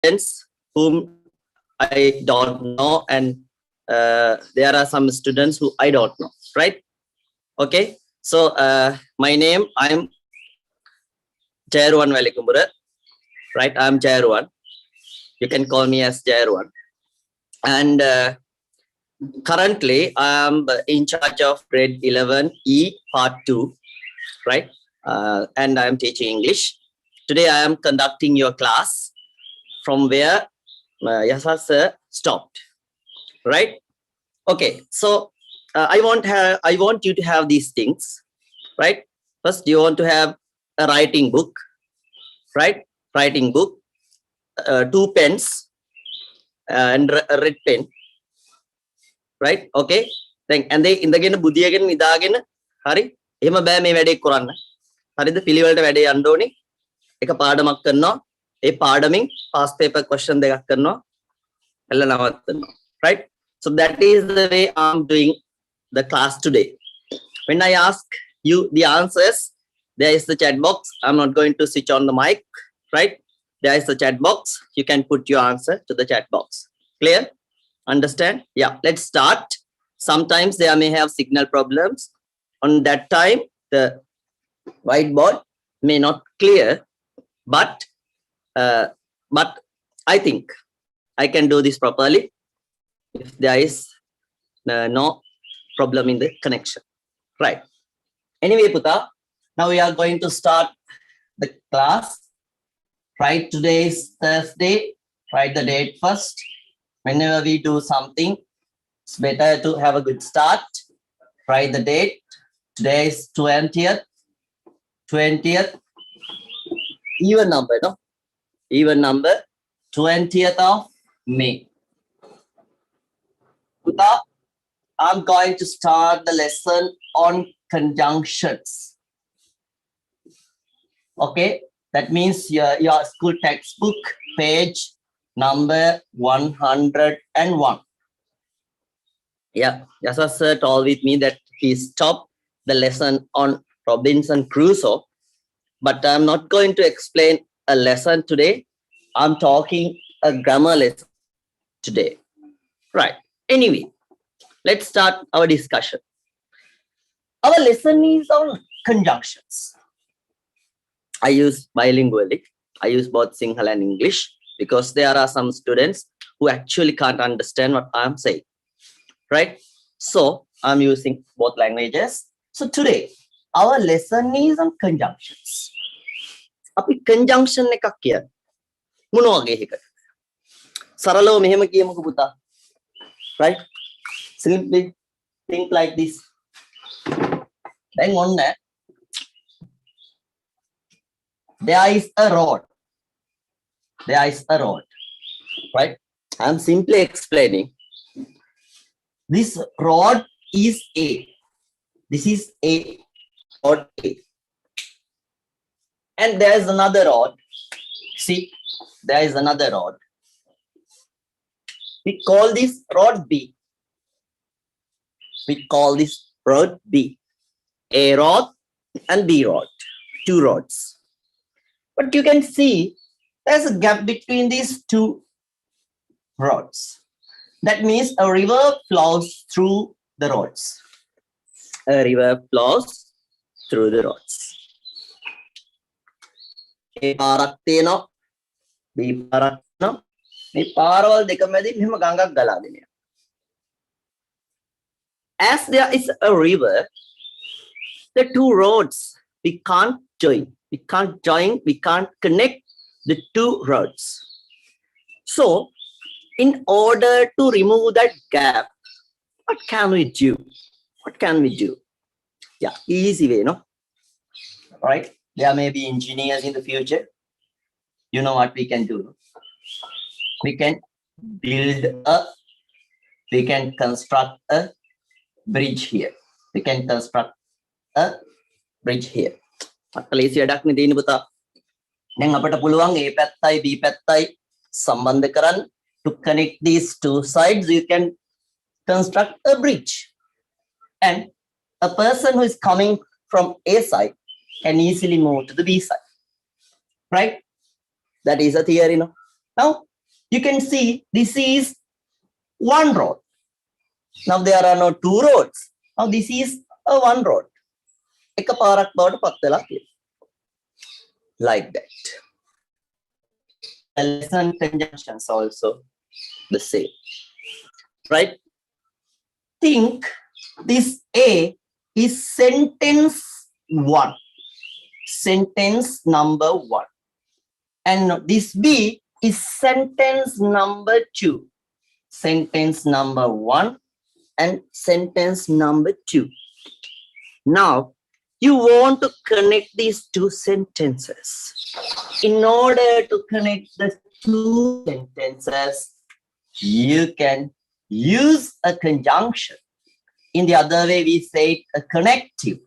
students whom I don't know, and there are some students who I don't know, right? Okay, so my name, I'm Jayaruwan Velikumbura, right? I'm Jayaruwan. You can call me as Jayaruwan. And currently, I'm in charge of grade 11E part 2, right? And I'm teaching English. Today, I am conducting your class from where Yasa sir stopped, right? Okay, so I want you to have these things, right? First, you want to have a writing book, right? Writing book, 2 pens, and a red pen, right? Okay. Then and they in the again බුදියගෙන නිදාගෙන හරි එහෙම බෑ මේ වැඩේ කරන්න. හරිද? පිළිවෙලට වැඩේ යන්න ඕනේ. එක පාඩමක් කරනවා. ඒ පාඩමින් past paper question දෙකක් කරනවා. එල්ල නවත්තනවා. Right? So that is the way I'm doing the class today. When I ask you the answers, there is the chat box. I'm not going to switch on the mic, right? There is the chat box. You can put your answer to the chat box. Clear? Understand? Yeah, let's start. Sometimes they may have signal problems. On that time, the whiteboard may not clear, but I think I can do this properly if there is no problem in the connection, right? Anyway, Puta, now we are going to start the class. Right, today is Thursday. Write the date first. Whenever we do something, it's better to have a good start. Write the date. Today is 20th. 20th. Even number, no? Even number. 20th of May. Puta, I'm going to start the lesson on conjunctions. Okay, that means your school textbook, page number 101. Yeah, Yasa sir told with me that he stopped the lesson on Robinson Crusoe, but I'm not going to explain a lesson today. I'm talking a grammar lesson today. Right. Anyway, let's start our discussion. Our lesson is on conjunctions. I use bilingually. I use both Sinhala and English because there are some students who actually can't understand what I'm saying. Right? So I'm using both languages. So today, our lesson is on conjunctions. Api conjunction එකක් කියන්නේ මොන වගේ එකද? සරලව මෙහෙම කියමුකෝ පුතා. Right? Simply think like this. Then on that, there is a road. There is a road. Right? I'm simply explaining. This road is A. This is A. Road A. And there is another road. See, there is another road. We call this road B. We call this road B. A road and B road. 2 roads. But you can see there's a gap between these 2 roads. That means a river flows through the roads. A river flows through the roads. A පාරක් තියෙනවා. B පාරක් තියෙනවා. මේ පාරවල් දෙක මැදින් මෙහෙම ගඟක් ගලාගෙන යනවා. As there is a river, the 2 roads we can't join. We can't connect the 2 roads. So, in order to remove that gap, what can we do? What can we do? Yeah, easy way, no? All right. There may be engineers in the future. You know what we can do? We can construct a bridge here. We can construct a bridge here. Please, වැඩක් නේ තියෙන්නේ පුතා. දැන් අපට පුළුවන් A පැත්තයි B පැත්තයි සම්බන්ධ කරන්න. To connect these 2 sides, you can construct a bridge. And a person who is coming from A side can easily move to the B side. Right? That is a theory, no? Now, You can see this is one road. Now there are no two roads. Now this is a one road. Like that. The lesson conjunctions also the same. Right? Think this A is sentence 1. Sentence number 1. And this B is sentence number 2. Sentence number 1 and sentence number 2. Now, you want to connect these two sentences. In order to connect the two sentences, you can use a conjunction. In the other way, we say a connective.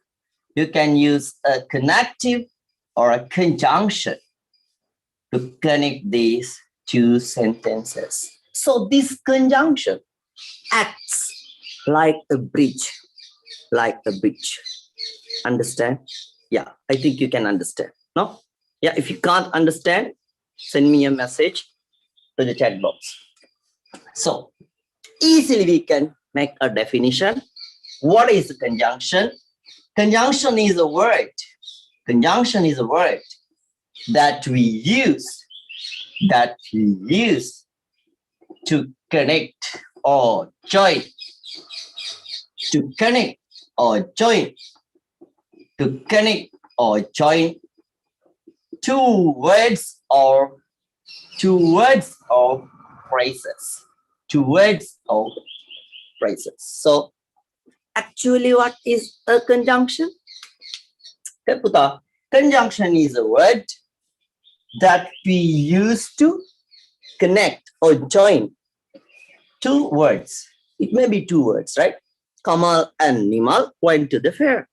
You can use a connective or a conjunction to connect these two sentences. So this conjunction acts like a bridge, Understand? Yeah, I think you can understand. No? Yeah, if you can't understand, send me a message to the chat box. So easily we can make a definition. What is a conjunction? Conjunction is a word. Conjunction is a word that we use to connect or join. To connect or join. To connect or join two words or phrases. Two words or phrases. So actually, what is a conjunction? Conjunction is a word that we use to connect or join two words. It may be two words, right? Kamal and Nimal went to the fair.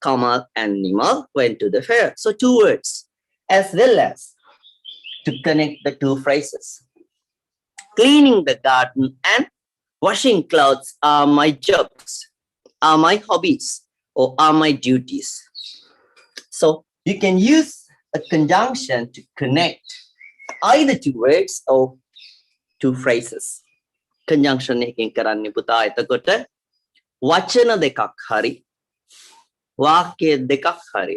Kamal and Nimal went to the fair. So two words, as well as to connect the two phrases. Cleaning the garden and washing clothes are my jobs, are my hobbies, or are my duties. So you can use a conjunction to connect either two words or two phrases. Conjunction එකකින් කරන්නේ පුතා එතකොට වචන දෙකක් හරි වාක්‍ය දෙකක් හරි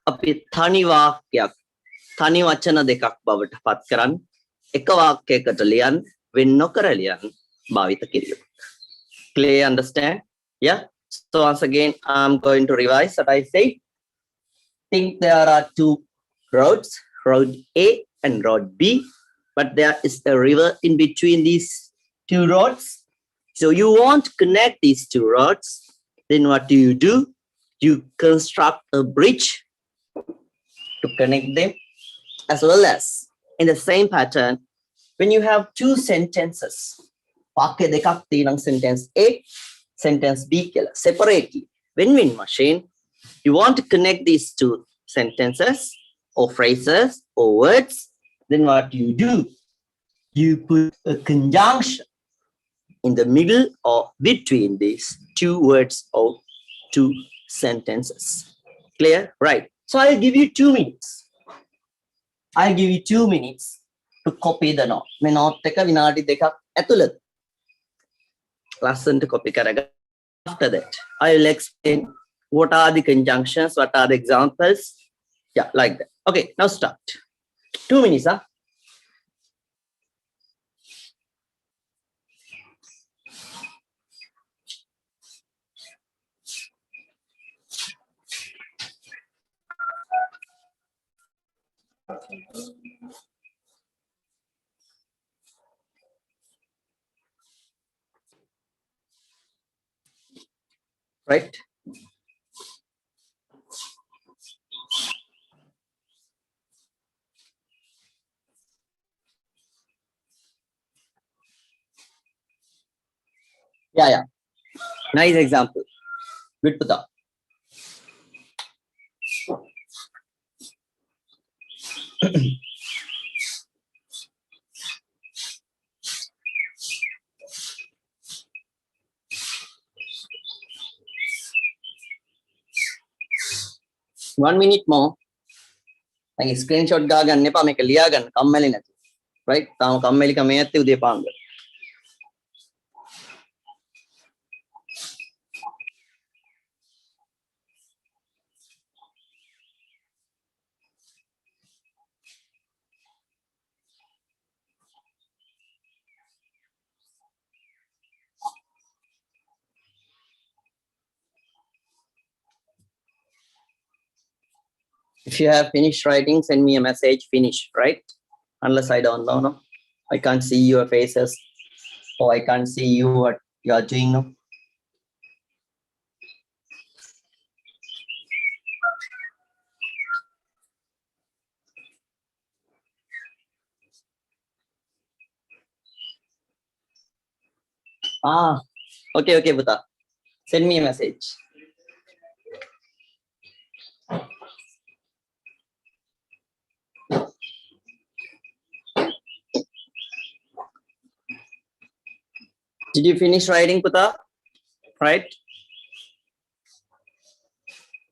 අපි තනි වාක්‍යයක් තනි වචන දෙකක් බවට පත් කරන් එක වාක්‍යයකට ලියන් වෙන් නොකර ලියන් භාවිත කිරීම. Clear, understand? Yeah. So once again, I'm going to revise what I say. Think there are two roads, road A and road B, but there is a river in between these two roads. So you want to connect these two roads. Then what do? You construct a bridge to connect them, as well as in the same pattern, when you have two sentences, sentence A, sentence B, separately, win-win machine, you want to connect these two sentences or phrases or words, then what do? You put a conjunction in the middle or between these two words or two sentences. Clear? Right. So I'll give you 2 minutes. I'll give you 2 minutes to copy the note. My note එක විනාඩි දෙකක් ඇතුළත ලස්සනට copy කරගන්න. After that, I will explain what are the conjunctions, what are the examples. Yeah, like that. Okay, now start. 2 minutes, huh? Right? Yeah. Nice example. Good to that. One minute more. Like screenshot ගා ගන්න එපා මේක ලියා ගන්න කම්මැලි නැතුව. right? තාම කම්මැලි කම ඇත්තේ උදේ පාන්දර. If you have finished writing, send me a message, finish, right? Unless I don't know, no? I can't see your faces, or I can't see you what you are doing, no? Ah, okay, okay, Buddha. Send me a message. Did you finish writing, Putta? Right?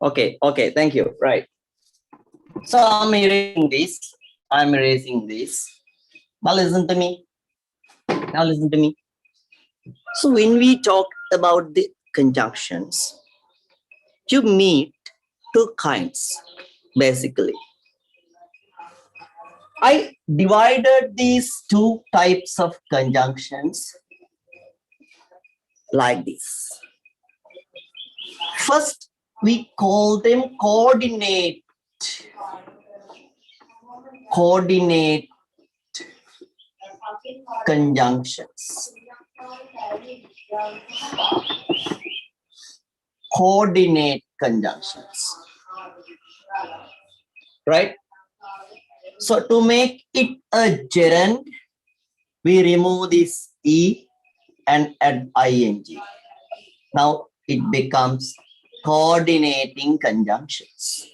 Okay, okay, thank you. Right. So I'm erasing this. I'm erasing this. Now listen to me. Now listen to me. So when we talk about the conjunctions, you meet two kinds, basically. I divided these two types of conjunctions like this. First, we call them coordinate conjunctions. Coordinate conjunctions. Right? So to make it a gerund, we remove this E and add ing. Now it becomes coordinating conjunctions.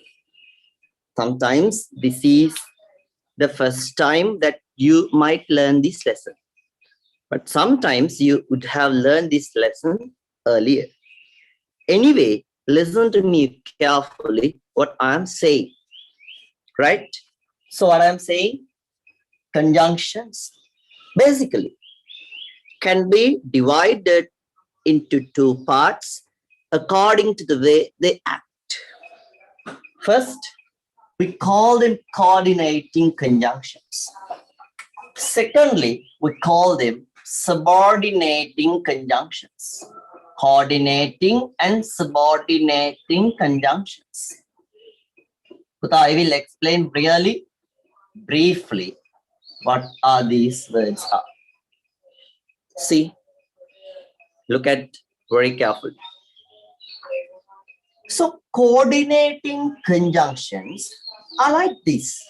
Sometimes this is the first time that you might learn this lesson. But sometimes you would have learned this lesson earlier. Anyway, listen to me carefully what I'm saying. Right? So what I'm saying, conjunctions basically can be divided into two parts according to the way they act. First, we call them coordinating conjunctions. Secondly, we call them subordinating conjunctions. Coordinating and subordinating conjunctions. But I will explain really briefly what are these words are. See, look at very carefully. So coordinating conjunctions are like this.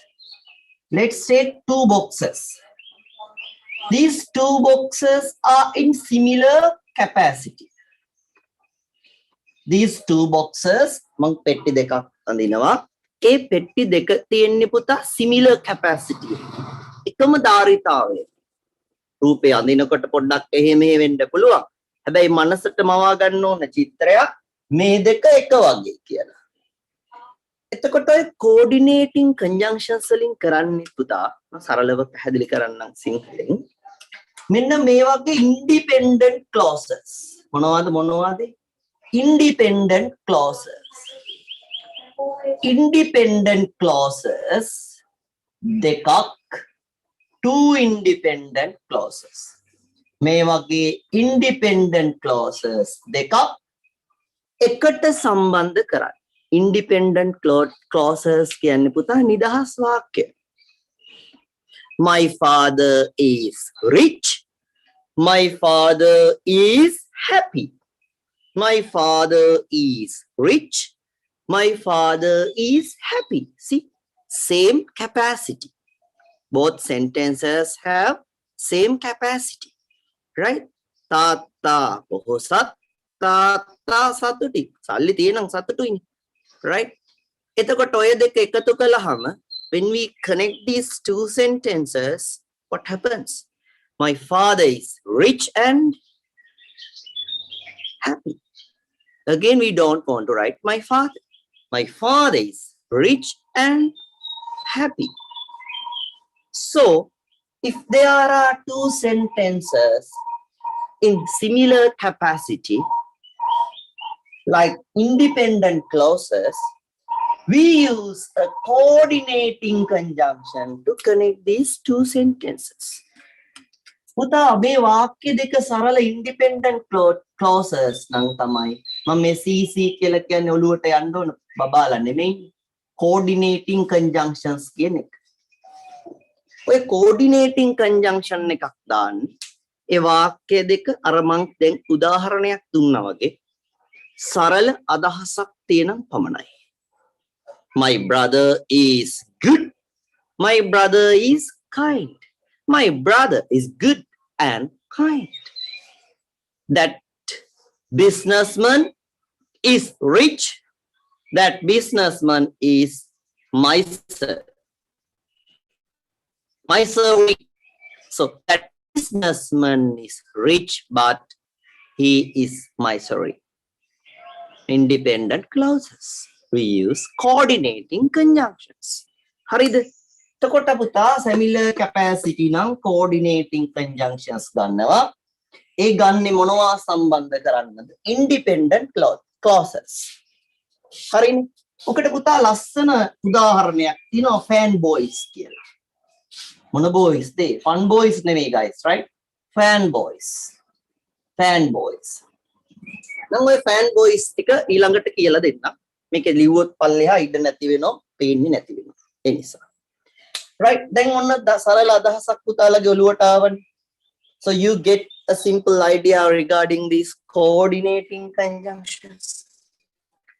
Let's take two boxes. These two boxes are in similar capacity. These two boxes, මං පෙට්ටි දෙකක් අඳිනවා. ඒ පෙට්ටි දෙක තියෙන්නේ පුතා similar capacity. එකම ධාරිතාවය. රූපේ අඳිනකොට පොඩ්ඩක් එහෙ මෙහෙ වෙන්න පුළුවන්. හැබැයි මනසට මවා ගන්න ඕන චිත්‍රයක් මේ දෙක එක වගේ කියලා. එතකොට coordinating conjunctions වලින් කරන්නේ පුතා සරලව පැහැදිලි කරන්නම් සිංහලෙන්. මෙන්න මේ වගේ independent clauses. මොනවද? Independent clauses. Independent clauses දෙකක්, two independent clauses. මේ වගේ independent clauses දෙකක් එකට සම්බන්ධ කරන්න. Independent clauses කියන්නේ පුතා නිදහස් වාක්‍ය. My father is rich. My father is happy. My father is rich. My father is happy. See, same capacity. Both sentences have same capacity, right? Tata pohosat, tata satuti. Salli tiyanang satutuini, right? එතකොට ඔය දෙක එකතු කළාම when we connect these two sentences, what happens? My father is rich and happy. Again, we don't want to write my father. My father is rich and happy. So, if there are two sentences in similar capacity, like independent clauses, we use a coordinating conjunction to connect these two sentences. පුතා මේ වාක්‍ය දෙක සරල independent clauses නම් තමයි මම මේ CC කියලා කියන්නේ ඔළුවට යන්න ඕන බබාලා නෙමෙයි coordinating conjunctions කියන එක. ඔය coordinating conjunction එකක් දාන්න ඒ වාක්‍ය දෙක අර මං දැන් උදාහරණයක් දුන්නා වගේ සරල අදහසක් තියෙනම් පමණයි. My brother is good. My brother is kind. My brother is good and kind. That businessman is rich. That businessman is miser. Miserly. So that businessman is rich, but he is miserly. Independent clauses. We use coordinating conjunctions. හරිද? එතකොට පුතා similar capacity නම් coordinating conjunctions ගන්නවා. ඒ ගන්නේ මොනවා සම්බන්ධ කරන්නද? Independent clauses. හරිනේ. ඔකට පුතා ලස්සන උදාහරණයක් තියෙනවා fan boys කියලා. මොන boys ද? fun boys නෙමෙයි guys, right? fan boys. fan boys. නම් ඔය fan boys ටික ඊළඟට කියලා දෙන්නම්. මේක ලිව්වොත් පල්ලෙහා ඉඩ නැති වෙනවා, පේන්නේ නැති වෙනවා. ඒ නිසා. Right? දැන් ඔන්න සරල අදහසක් පුතාලගේ ඔළුවට ආවනේ. So you get a simple idea regarding these coordinating conjunctions.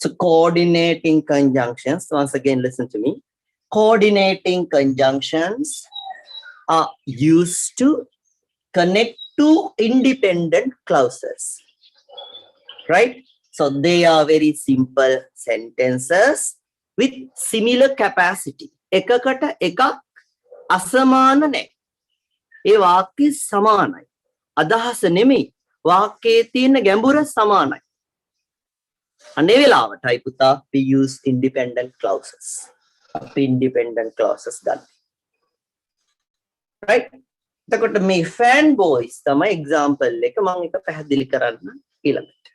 So coordinating conjunctions, once again listen to me. Coordinating conjunctions are used to connect two independent clauses. Right? So they are very simple sentences with similar capacity. එකකට එකක් අසමාන නැහැ. ඒ වාක්‍ය සමානයි. අදහස නෙමෙයි. වාක්‍යයේ තියෙන ගැඹුර සමානයි. අනේ වෙලාවටයි පුතා we use independent clauses. අපි independent clauses ගන්න. Right? එතකොට මේ fan boys තමයි example එක මම එක පැහැදිලි කරන්න ඊළඟට.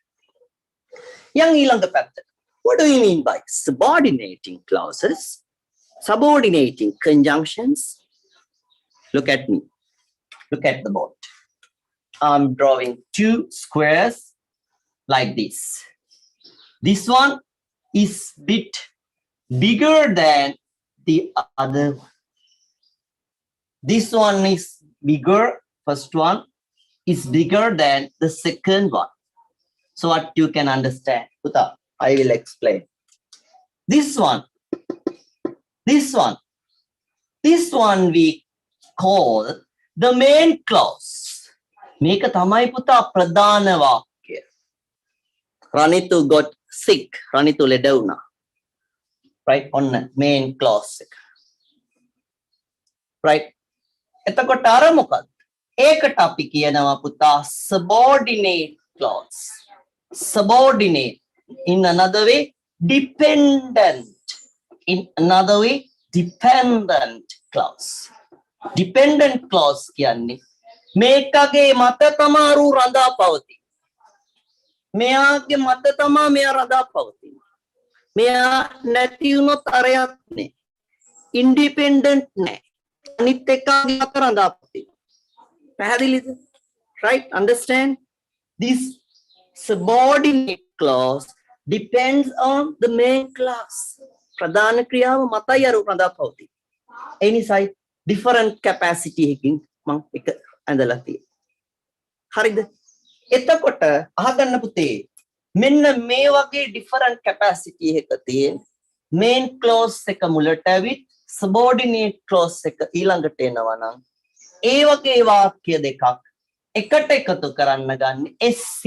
ඊළඟ පැත්ත. What do you mean by subordinating clauses? Subordinating conjunctions. Look at me. Look at the board. I'm drawing two squares like this. This one is bit bigger than the other one. This one is bigger. First one is bigger than the second one. So what you can understand? Puta, I will explain. This one we call the main clause. මේක තමයි පුතා ප්‍රධාන වාක්‍ය. Ranitu got sick. Ranitu ලෙඩ වුණා. Right? On main clause එක. Right? එතකොට අර මොකක්ද? ඒකට අපි කියනවා පුතා subordinate clause. Subordinate. In another way, dependent. In another way, dependent clause. Dependent clause කියන්නේ මේකගේ මත තමාරු රඳා පවතී. මෙයාගේ මත තමා මෙයා රඳා පවතී. මෙයා නැති වුණොත් අරයක් නේ. Independent නෑ. අනිත් එක්කගේ මත රඳා පවතී. පැහැදිලිද? Right? Understand? This subordinate clause depends on the main clause. ප්‍රධාන ක්‍රියාව මතයි අර රඳා පවතී. ඒ නිසායි different capacity එකකින් මම එක ඇඳලා තියෙන්නේ. හරිද? එතකොට අහගන්න පුතේ මෙන්න මේ වගේ different capacity එකක තියෙන main clause එක මුලට ඇවිත් subordinate clause එක ඊළඟට එනවා නම් ඒ වගේ වාක්‍ය දෙකක් එකට එකතු කරන්න ගන්න SC.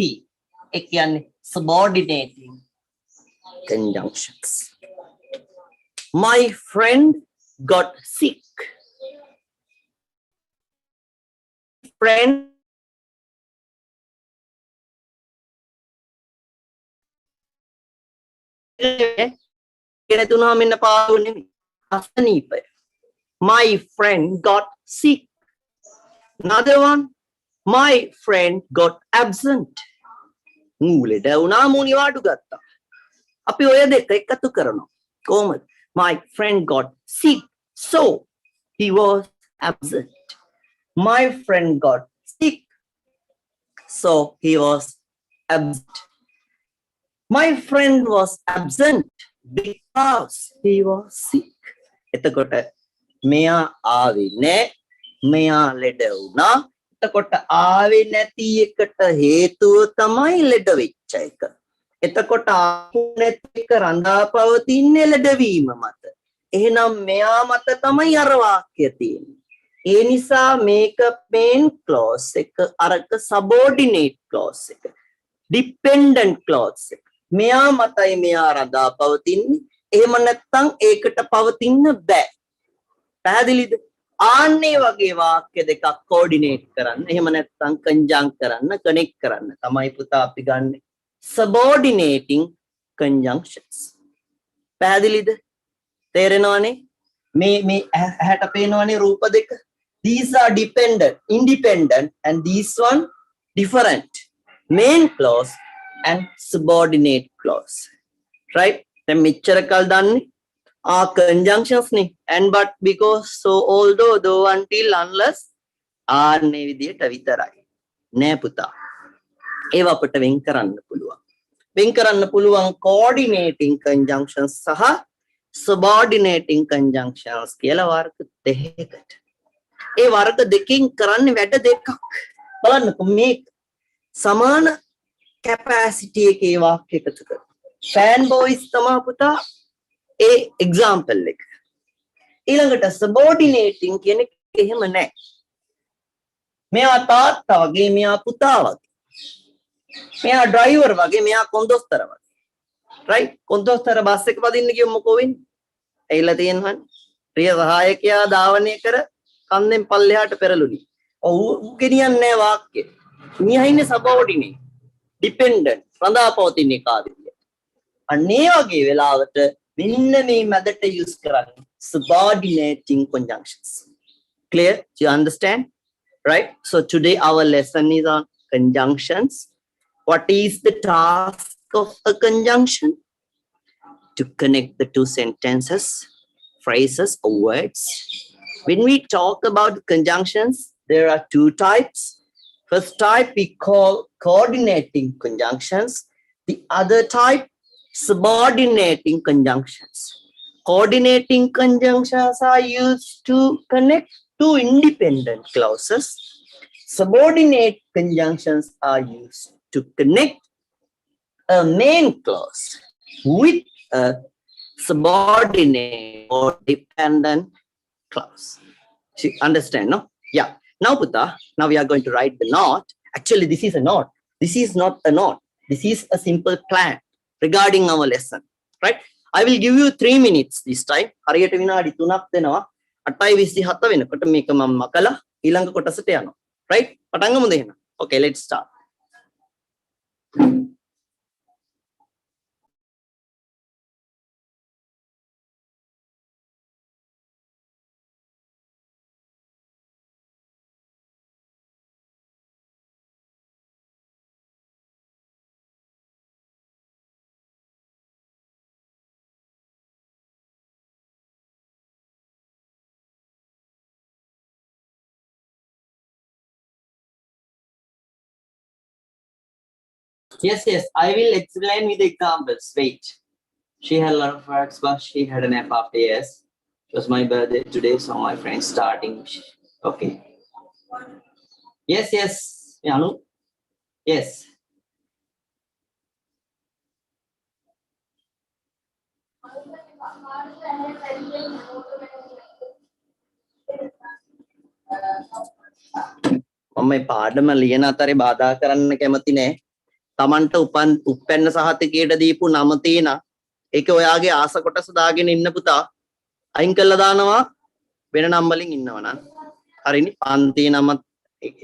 ඒ කියන්නේ subordinating conjunctions. My friend got sick. Friend My friend got sick. Another one, my friend got absent. මූලෙට වුණා මූණි වාඩු ගත්තා. අපි ඔය දෙක එකතු කරනවා. කොහොමද? My friend got sick, so he was absent. My friend got sick, so he was absent. My friend was absent because he was sick. එතකොට මෙයා ආවේ නැහැ. මෙයා ලෙඩ වුණා. එතකොට ආවේ නැති එකට හේතුව තමයි ලෙඩ වෙච්ච එක. එතකොට ආපුනෙත් එක රඳා පවතින්නේ ලෙඩවීම මත. එහෙනම් මෙයා මත තමයි අර වාක්‍ය තියෙන්නේ. ඒ නිසා මේක main clause එක අරක subordinate clause එක. dependent clause එක. මෙයා මතයි මෙයා රඳා පවතින්නේ. එහෙම නැත්නම් ඒකට පවතින්න බෑ. පැහැදිලිද? ආන්නේ වගේ වාක්‍ය දෙකක් coordinate කරන්න. එහෙම නැත්නම් conjunct කරන්න, connect කරන්න තමයි පුතා අපි ගන්න subordinating conjunctions. පැහැදිලිද? තේරෙනවනේ? මේ ඇහැට පේනවනේ රූප දෙක. These are dependent, independent, and this one different. Main clause and subordinate clause. Right? Then මෙච්චර කල් දන්නේ conjunctions නේ. And but because so although though until unless ආන්නේ විදියට විතරයි. නෑ පුතා. ඒව අපිට වෙන් කරන්න පුළුවන්. වෙන් කරන්න පුළුවන් coordinating conjunctions සහ subordinating conjunctions කියලා වර්ග දෙකකට. ඒ වර්ග දෙකකින් කරන්නේ වැඩ දෙකක්. බලන්නකෝ මේ සමාන capacity එකේ වාක්‍ය එකතු කරලා. fan boys තමයි පුතා ඒ example එක. ඊළඟට subordinating කියන එක එහෙම නැහැ. මෙයා තාත්තා වගේ මෙයා පුතා වගේ. මෙයා driver වගේ මෙයා කොන්දොස්තර වගේ. right? කොන්දොස්තර බස් එක පදින්න ගියොත් මොකෝ වෙන්නේ? ඇවිල්ලා තියෙනවනේ. ප්‍රිය සහායකයා ධාවනය කර කන්දෙන් පල්ලෙහාට පෙරළුණි. ඔව් ගෙනියන්නේ නැහැ වාක්‍ය. මියා ඉන්නේ subordinate, dependent, රඳා පවතින එකාදිය. අන්නේ වගේ වෙලාවට මෙන්න මේ මැදට use කරන්නේ subordinating conjunctions. Clear? Do you understand? Right? So today our lesson is on conjunctions. What is the task of a conjunction? To connect the two sentences, phrases, or words. When we talk about conjunctions, there are two types. First type we call coordinating conjunctions. The other type, subordinating conjunctions. Coordinating conjunctions are used to connect two independent clauses. Subordinate conjunctions are used to connect a main clause with a subordinate or dependent clause. Understand, no? Yeah. Now, Puta, now we are going to write the note. Actually, this is a note. This is not a note. This is a simple plan regarding our lesson. Right? I will give you 3 minutes this time. හරියට විනාඩි 3ක් දෙනවා. 8:27 වෙනකොට මේක මම මකලා ඊළඟ කොටසට යනවා. Right? පටන් ගමුද එහෙනම්? Okay, let's start. Yes, I will explain with examples. Wait. She had a lot of works, but she had a nap after. Yes. It was my birthday today, so my friends starting. Okay. Yes. Yanu. Yes. මම මේ පාඩම ලියන අතරේ බාධා කරන්න කැමති නෑ. Tamanට උපැන්න සහතිකයට දීපු නම තියෙන ඒක ඔයාගේ ආස කොටස දාගෙන ඉන්න පුතා අයින් කළා දානවා වෙන නම් වලින් ඉන්නවනම් හරිනේ පන්තියේ නම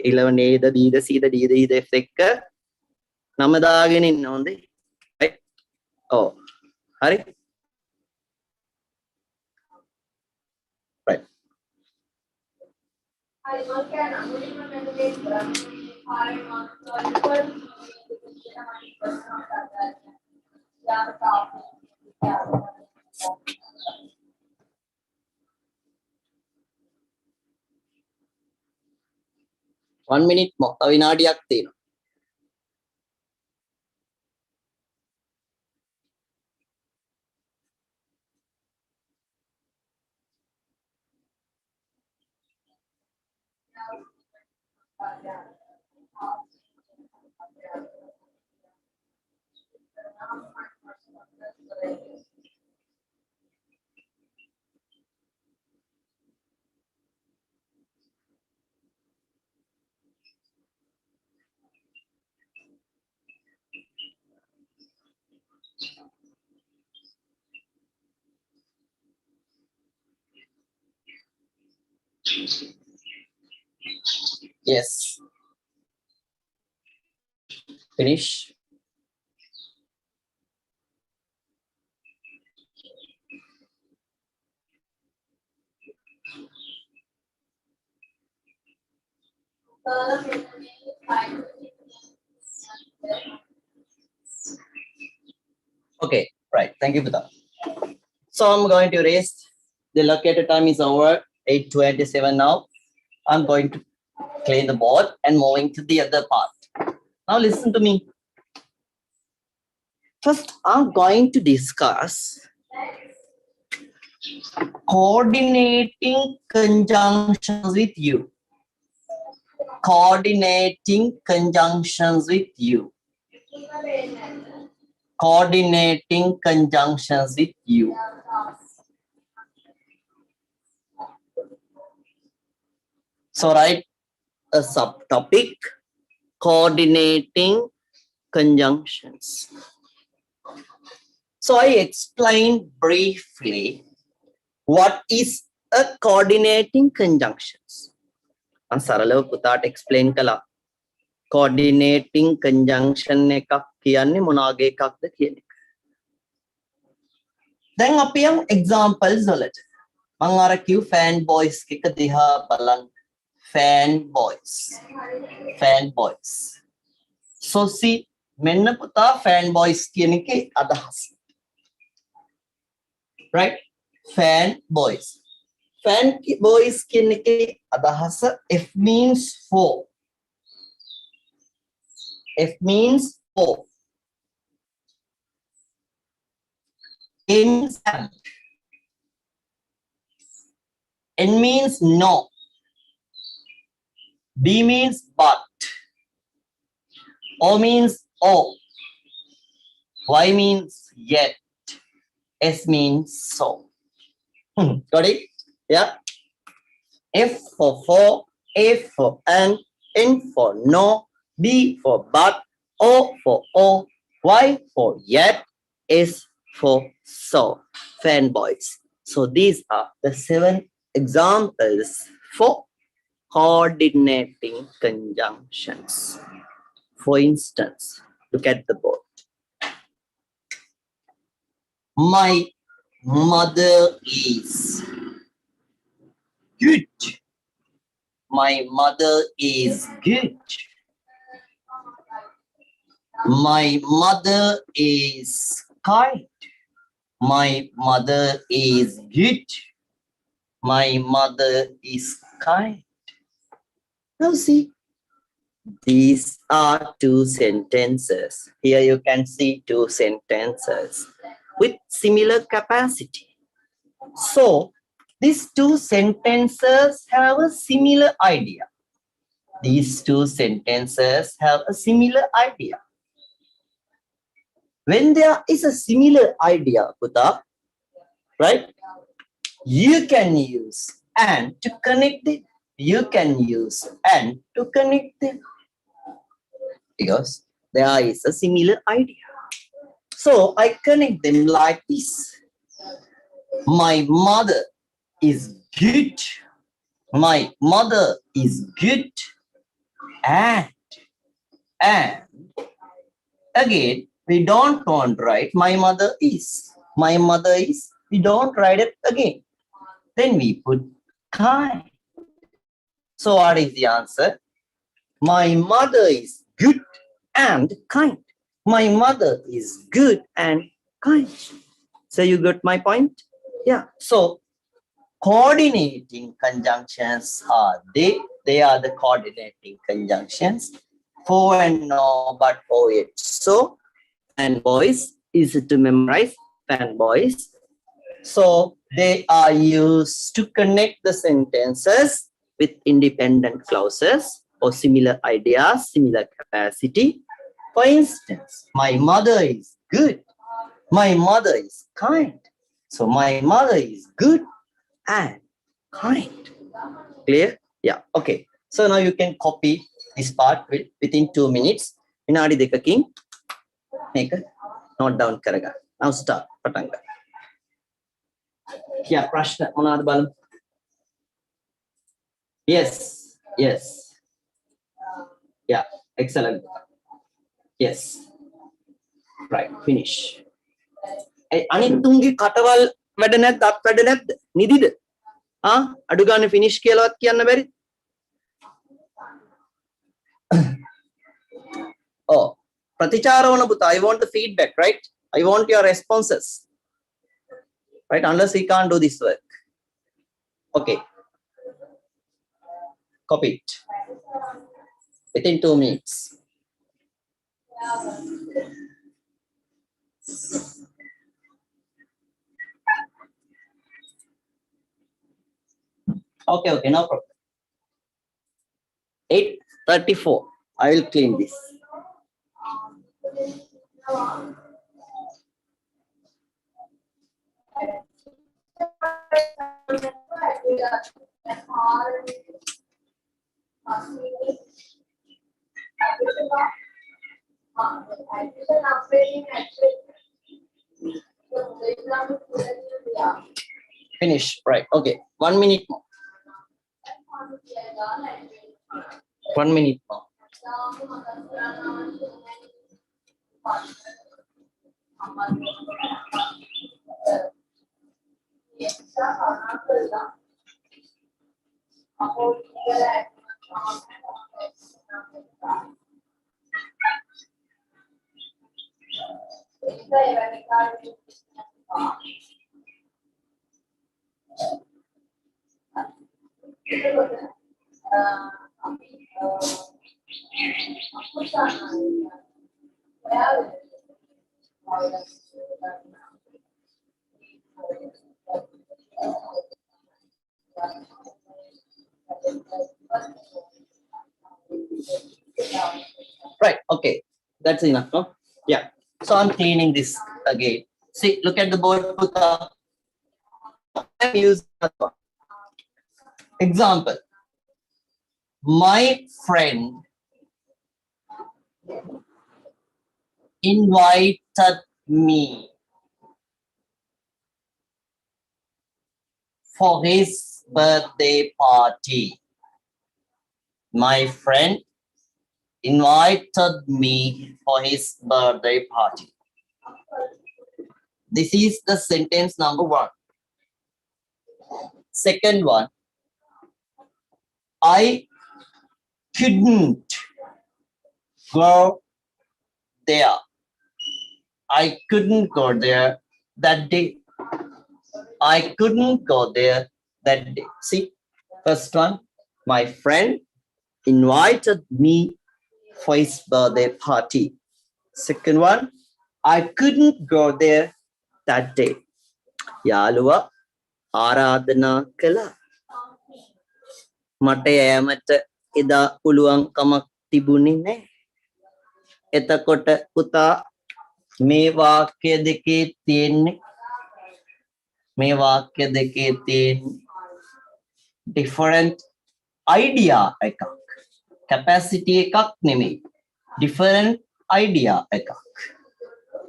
11 A the B the C the D the E the F එක්ක නම දාගෙන ඉන්න හොඳේ right ඔව් හරි right 1 minute more. තව විනාඩියක් තියෙනවා. Yes. Finish. Okay, right. Thank you for that. So I'm going to erase. The located time is over. 8:27 now. I'm going to clean the board and moving to the other part. Now listen to me. First, I'm going to discuss coordinating conjunctions with you. Coordinating conjunctions with you. Coordinating conjunctions with you. So write a subtopic, coordinating conjunctions. So I explained briefly what is a coordinating conjunctions. සරලව පුතාට explain කළා. Coordinating conjunction එකක් කියන්නේ මොනවාගේ එකක්ද කියන එක. දැන් අපි යමු examples වලට. මම අර කිව් fan boys එක දිහා බලන්න. Fan boys. Fan boys. So see මෙන්න පුතා fan boys කියන එකේ අදහස. Right? Fan boys. Fan boys කියන එකේ අදහස F means for. F means for. A means and. N means no. B means but. O means oh. Y means yet. S means so. Got it? Yeah. F for, A for and, N for no, B for but, O for oh, Y for yet, S for so. Fanboys. So these are the 7 examples for coordinating conjunctions. For instance, look at the board. My mother is good. My mother is good. My mother is kind. My mother is good. My mother is kind. Now see, these are 2 sentences. Here you can see 2 sentences with similar capacity. So these 2 sentences have a similar idea. These 2 sentences have a similar idea. When there is a similar idea, Puta, right? You can use and to connect it. You can use and to connect them. Because there is a similar idea. So I connect them like this. My mother is good. My mother is good. And again, we don't want to write my mother is. My mother is. We don't write it again. Then we put kind. So what is the answer? My mother is good and kind. My mother is good and kind. So you got my point? Yeah. So coordinating conjunctions are they are the coordinating conjunctions. For and no, but for it. So fanboys is to memorize fanboys. So they are used to connect the sentences with independent clauses or similar ideas, similar capacity. For instance, my mother is good. My mother is kind. So my mother is good and kind. Clear? Yeah. Okay. So now you can copy this part within 2 minutes. Vinadi dekakin make a note down karaga. Now start. Patanga. Yeah, Prashna. Monad balam. Yes. Yes. Yeah. Excellent. Yes. Right. Finish. අනිත්තුන්ගේ කටවල් වැඩ නැද්ද අත් වැඩ නැද්ද නිදිද අඩු ගන්න finish කියලාවත් කියන්න බැරි oh ප්‍රතිචාර වන පුතා I want the feedback, right? I want your responses, right? Unless we can't do this work. Okay, copy it within 2 minutes. Okay, no problem. 8:34. I will clean this. Finish. Right. Okay. 1 minute more. 1 minute more. Right. Okay. That's enough. No? Yeah. So I'm cleaning this again. See, look at the board. I'm using example. My friend invited me for his birthday party. My friend invited me for his birthday party. This is the sentence number 1. Second one, I couldn't go there. I couldn't go there that day. I couldn't go there that day. See, first one, my friend invited me for his birthday party. Second one, I couldn't go there that day. යාළුවා ආරාධනා කළා. මට යෑමට එදා පුළුවන්කමක් තිබුණේ නැහැ. එතකොට පුතා මේ වාක්‍ය දෙකේ තියෙන්නේ different idea එකක්. capacity එකක් නෙමෙයි. different idea එකක්.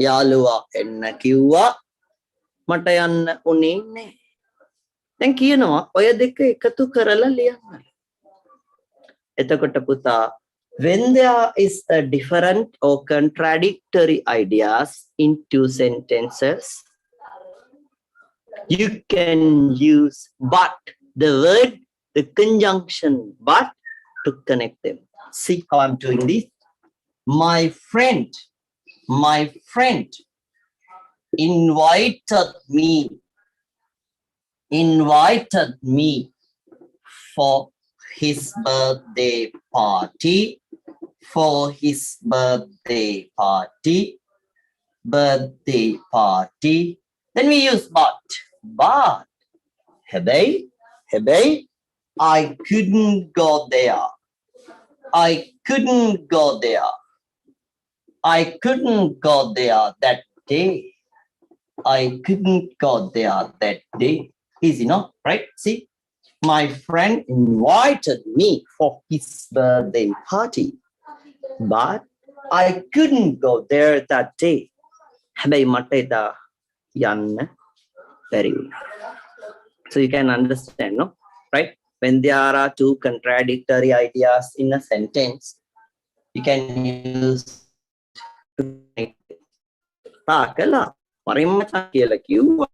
යාළුවා එන්න කිව්වා මට යන්න උනේ නැහැ. දැන් කියනවා ඔය දෙක එකතු කරලා ලියන්න. එතකොට පුතා when there is a different or contradictory ideas in 2 sentences, you can use but. The word the conjunction but to connect them. See how I'm doing this. My friend invited me for his birthday party. Then we use but. Hebei, I couldn't go there. I couldn't go there that day. Easy, no? Right? See, my friend invited me for his birthday party, but I couldn't go there that day. හැබැයි මට එදා යන්න බැරි වුණා. So you can understand, no? Right? When there are two contradictory ideas in a sentence, you can use තාකලා මරින්මචා කියලා කිව්වා.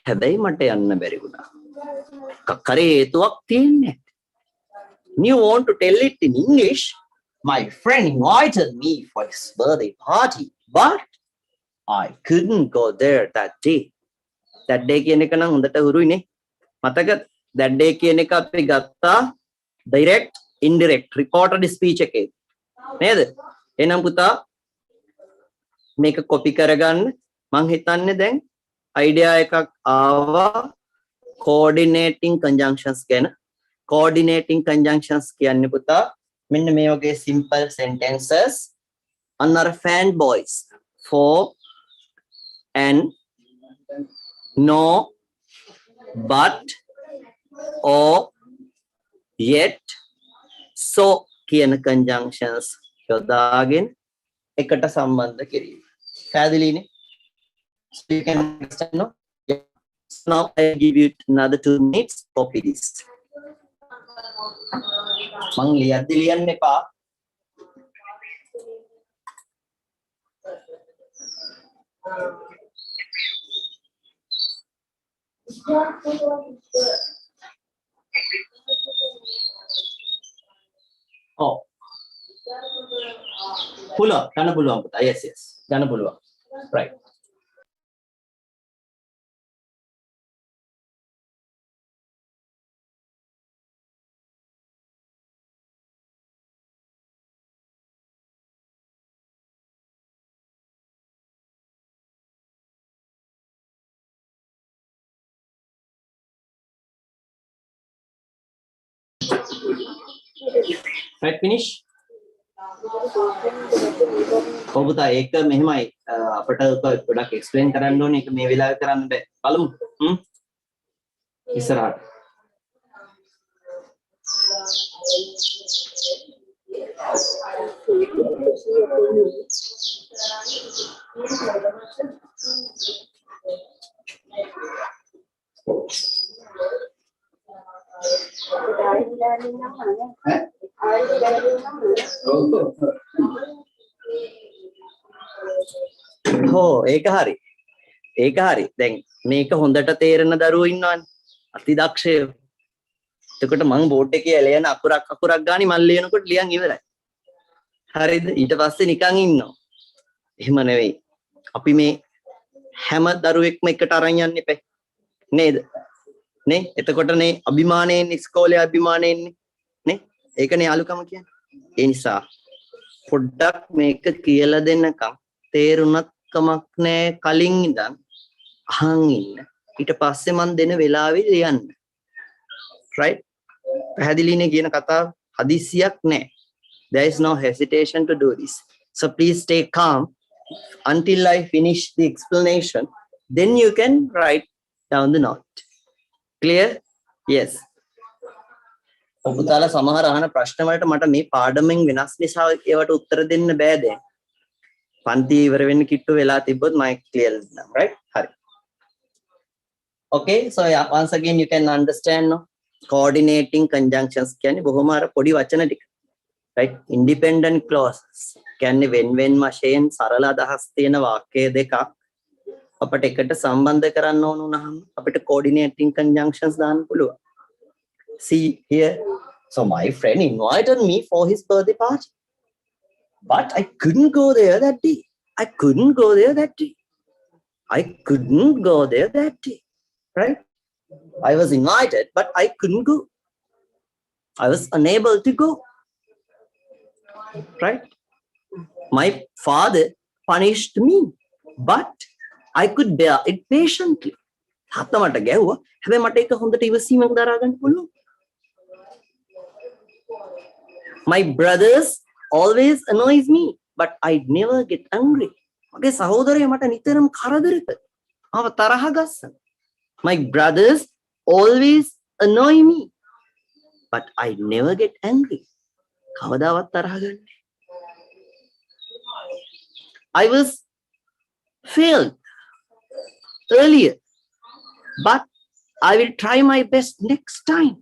හැබැයි මට යන්න බැරි වුණා. කක්කරේ හේතුවක් තියෙන්නේ. You want to tell it in English. My friend invited me for his birthday party, but I couldn't go there that day. That day කියන එක නම් හොඳට හුරුයිනේ. මතක that day කියන එක අපි ගත්තා direct indirect recorded speech එකේ. නේද? එහෙනම් පුතා මේක copy කරගන්න. මං හිතන්නේ දැන් idea එකක් ආවා coordinating conjunctions ගැන. Coordinating conjunctions කියන්නේ පුතා මෙන්න මේ වගේ simple sentences අන්නර fanboys for and no but or yet so කියන conjunctions යොදාගෙන එකට සම්බන්ධ කිරීම. පැහැදිලිනේ? So you can understand, no? Yeah. So now I give you another 2 minutes. Copy this. මං ලියද්දි ලියන්න එපා. Oh. පුළුවන්. ගන්න පුළුවන් පුතා. Yes. ගන්න පුළුවන්. Right. Right, finish. ඔව් පුතා ඒක මෙහෙමයි අපිට ගොඩක් එක්ස්ප්ලেইন කරන්න ඕනේ ඒක මේ වෙලාවේ කරන්න බෑ. බලමු. ඉස්සරහට. ඒක හරි. දැන් මේක හොඳට තේරෙන දරුවෝ ඉන්නවනේ. අති දක්ෂයෝ. එතකොට මම බෝඩ් එකේ එළයන අකුරක් ගානේ මම ලියනකොට ලියන් ඉවරයි. හරිද? ඊට පස්සේ නිකන් ඉන්නවා. එහෙම නෙවෙයි. අපි මේ හැම දරුවෙක්ම එකට අරන් යන්න එපා. නේද? නේ? එතකොටනේ අභිමානයෙන් ඉස්කෝලේ අභිමානයෙන් නේ? ඒකනේ යාළුකම කියන්නේ. ඒ නිසා පොඩ්ඩක් මේක කියලා දෙන්නකම් තේරුණත් කමක් නෑ කලින් ඉඳන් අහන් ඉන්න. ඊට පස්සේ මම දෙන වෙලාවෙ ලියන්න. right? පැහැදිලිනේ කියන කතාව හදිස්සියක් නෑ. There is no hesitation to do this. So please stay calm until I finish the explanation. Then you can write down the note. Clear? Yes. ඔබතුමාලා සමහර අහන ප්‍රශ්න වලට මට මේ පාඩමෙන් වෙනස් නිසා ඒවට උත්තර දෙන්න බෑ දැන්. පන්ති ඉවර වෙන්න කිට්ටු වෙලා තිබ්බොත් මම clear නම් right? හරි. Okay, so yeah, once again you can understand, no? Coordinating conjunctions කියන්නේ බොහොම අර පොඩි වචන ටික. Right? Independent clauses කියන්නේ වෙන් වශයෙන් සරල අදහස් තියෙන වාක්‍ය දෙකක් අපිට එකට සම්බන්ධ කරන්න ඕන වුණාම අපිට coordinating conjunctions දාන්න පුළුවන්. See here. So my friend invited me for his birthday party. But I couldn't go there that day. I couldn't go there that day. I couldn't go there that day. Right? I was invited, but I couldn't go. I was unable to go. Right? My father punished me, but I could bear it patiently. තාත්තා මට ගැහුවා. හැබැයි මට ඒක හොඳට ඉවසීමෙන් දරා ගන්න පුළුවන්. My brothers always annoys me, but I never get angry. මගේ සහෝදරයෝ මට නිතරම කරදර කරනවා. මාව තරහ ගස්සන. My brothers always annoy me, but I never get angry. කවදාවත් තරහ ගන්නේ. I was failed earlier, but I will try my best next time.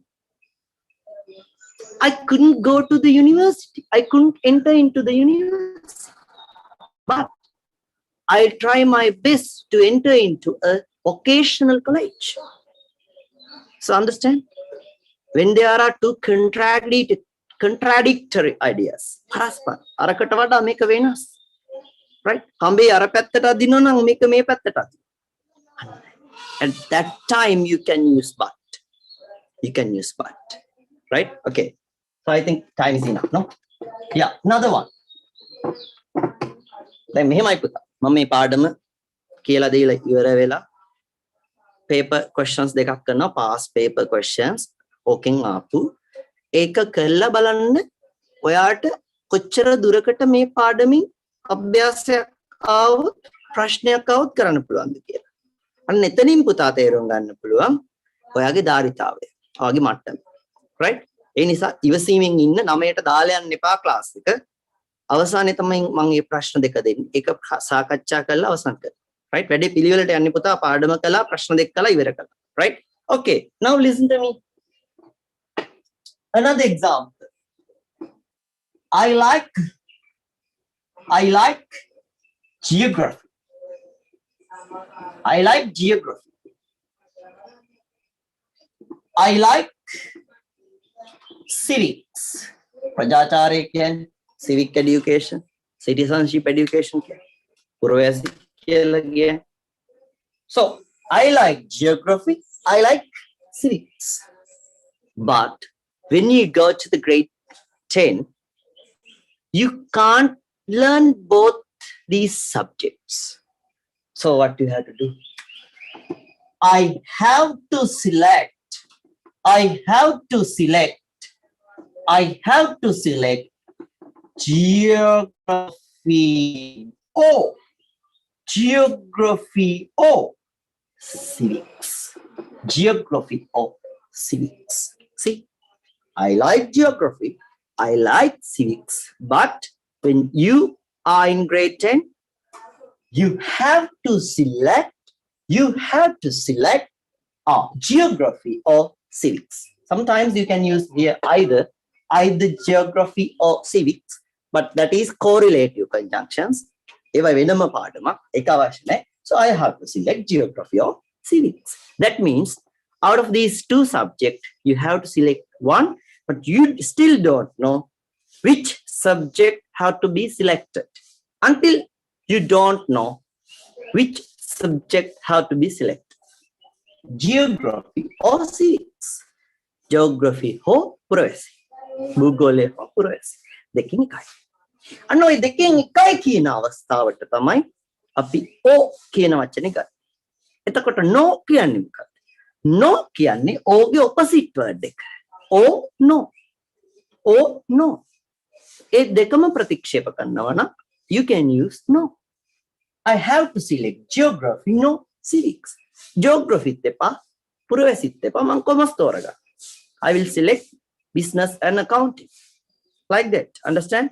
I couldn't go to the university. I couldn't enter into the university, but I'll try my best to enter into a vocational college. So understand, when there are two contradictory ideas, පරස්පර අරකට වඩා මේක වෙනස්. Right? කම්බේ අර පැත්තට අදිනවා නම් මේක මේ පැත්තට අදිනවා. At that time you can use but. You can use but. Right? Okay. So I think time is enough, no? Yeah, another one. දැන් මෙහෙමයි පුතා. මම මේ පාඩම කියලා දීලා ඉවර වෙලා paper questions දෙකක් කරනවා, past paper questions. ඕකෙන් ආපු ඒක කරලා බලන්න ඔයාට කොච්චර දුරකට මේ පාඩමින් අභ්‍යාසයක් ආවොත් ප්‍රශ්නයක් ආවොත් කරන්න පුළුවන්ද කියලා. අන්න එතනින් පුතා තේරුම් ගන්න පුළුවන් ඔයාගේ ධාරිතාවය. ඔයාගේ මට්ටම. right? ඒ නිසා ඉවසීමෙන් ඉන්න 9ට දාලා යන්න එපා ක්ලාස් එක. අවසානයේ තමයි මම මේ ප්‍රශ්න දෙක දෙන්නේ. ඒක සාකච්ඡා කරලා අවසන් කරනවා. right? වැඩි පිළිවෙලට යන්නේ පුතා පාඩම කළා ප්‍රශ්න දෙක කළා ඉවර කළා. right? okay, now listen to me. Another example. I like geography. I like geography. I like civics. Prajacharya කියන්නේ civic education, citizenship education කියන්නේ පුරවැසි කියලා කියන්නේ. So I like geography, I like civics. But when you go to the grade 10, you can't learn both these subjects. So what do you have to do? I have to select geography or civics. Geography or civics. See, I like geography, I like civics, but when you are in grade 10, you have to select geography or civics. Sometimes you can use here either geography or civics, but that is correlative conjunctions. ඒවා වෙනම පාඩමක් ඒක අවශ්‍ය නැහැ. So I have to select geography or civics. That means out of these two subjects you have to select one, but you still don't know which subject have to be selected until you don't know which subject have to be selected. Geography or civics. Geography ho පුරවැසි. භූගෝලය ho පුරවැසි. දෙකෙන් එකයි. අන්න ඔය දෙකෙන් එකයි කියන අවස්ථාවට තමයි අපි o කියන වචනේ ගන්න. එතකොට no කියන්නේ මොකක්ද? No කියන්නේ o ගේ opposite word එක. o no. o no. ඒ දෙකම ප්‍රතික්ෂේප කරනවා නම් you can use no. I have to select geography, no civics. Geography එපා, පුරවැසිත් එපා, මම කොමස් තෝරගන්න. I will select business and accounting. Like that. Understand?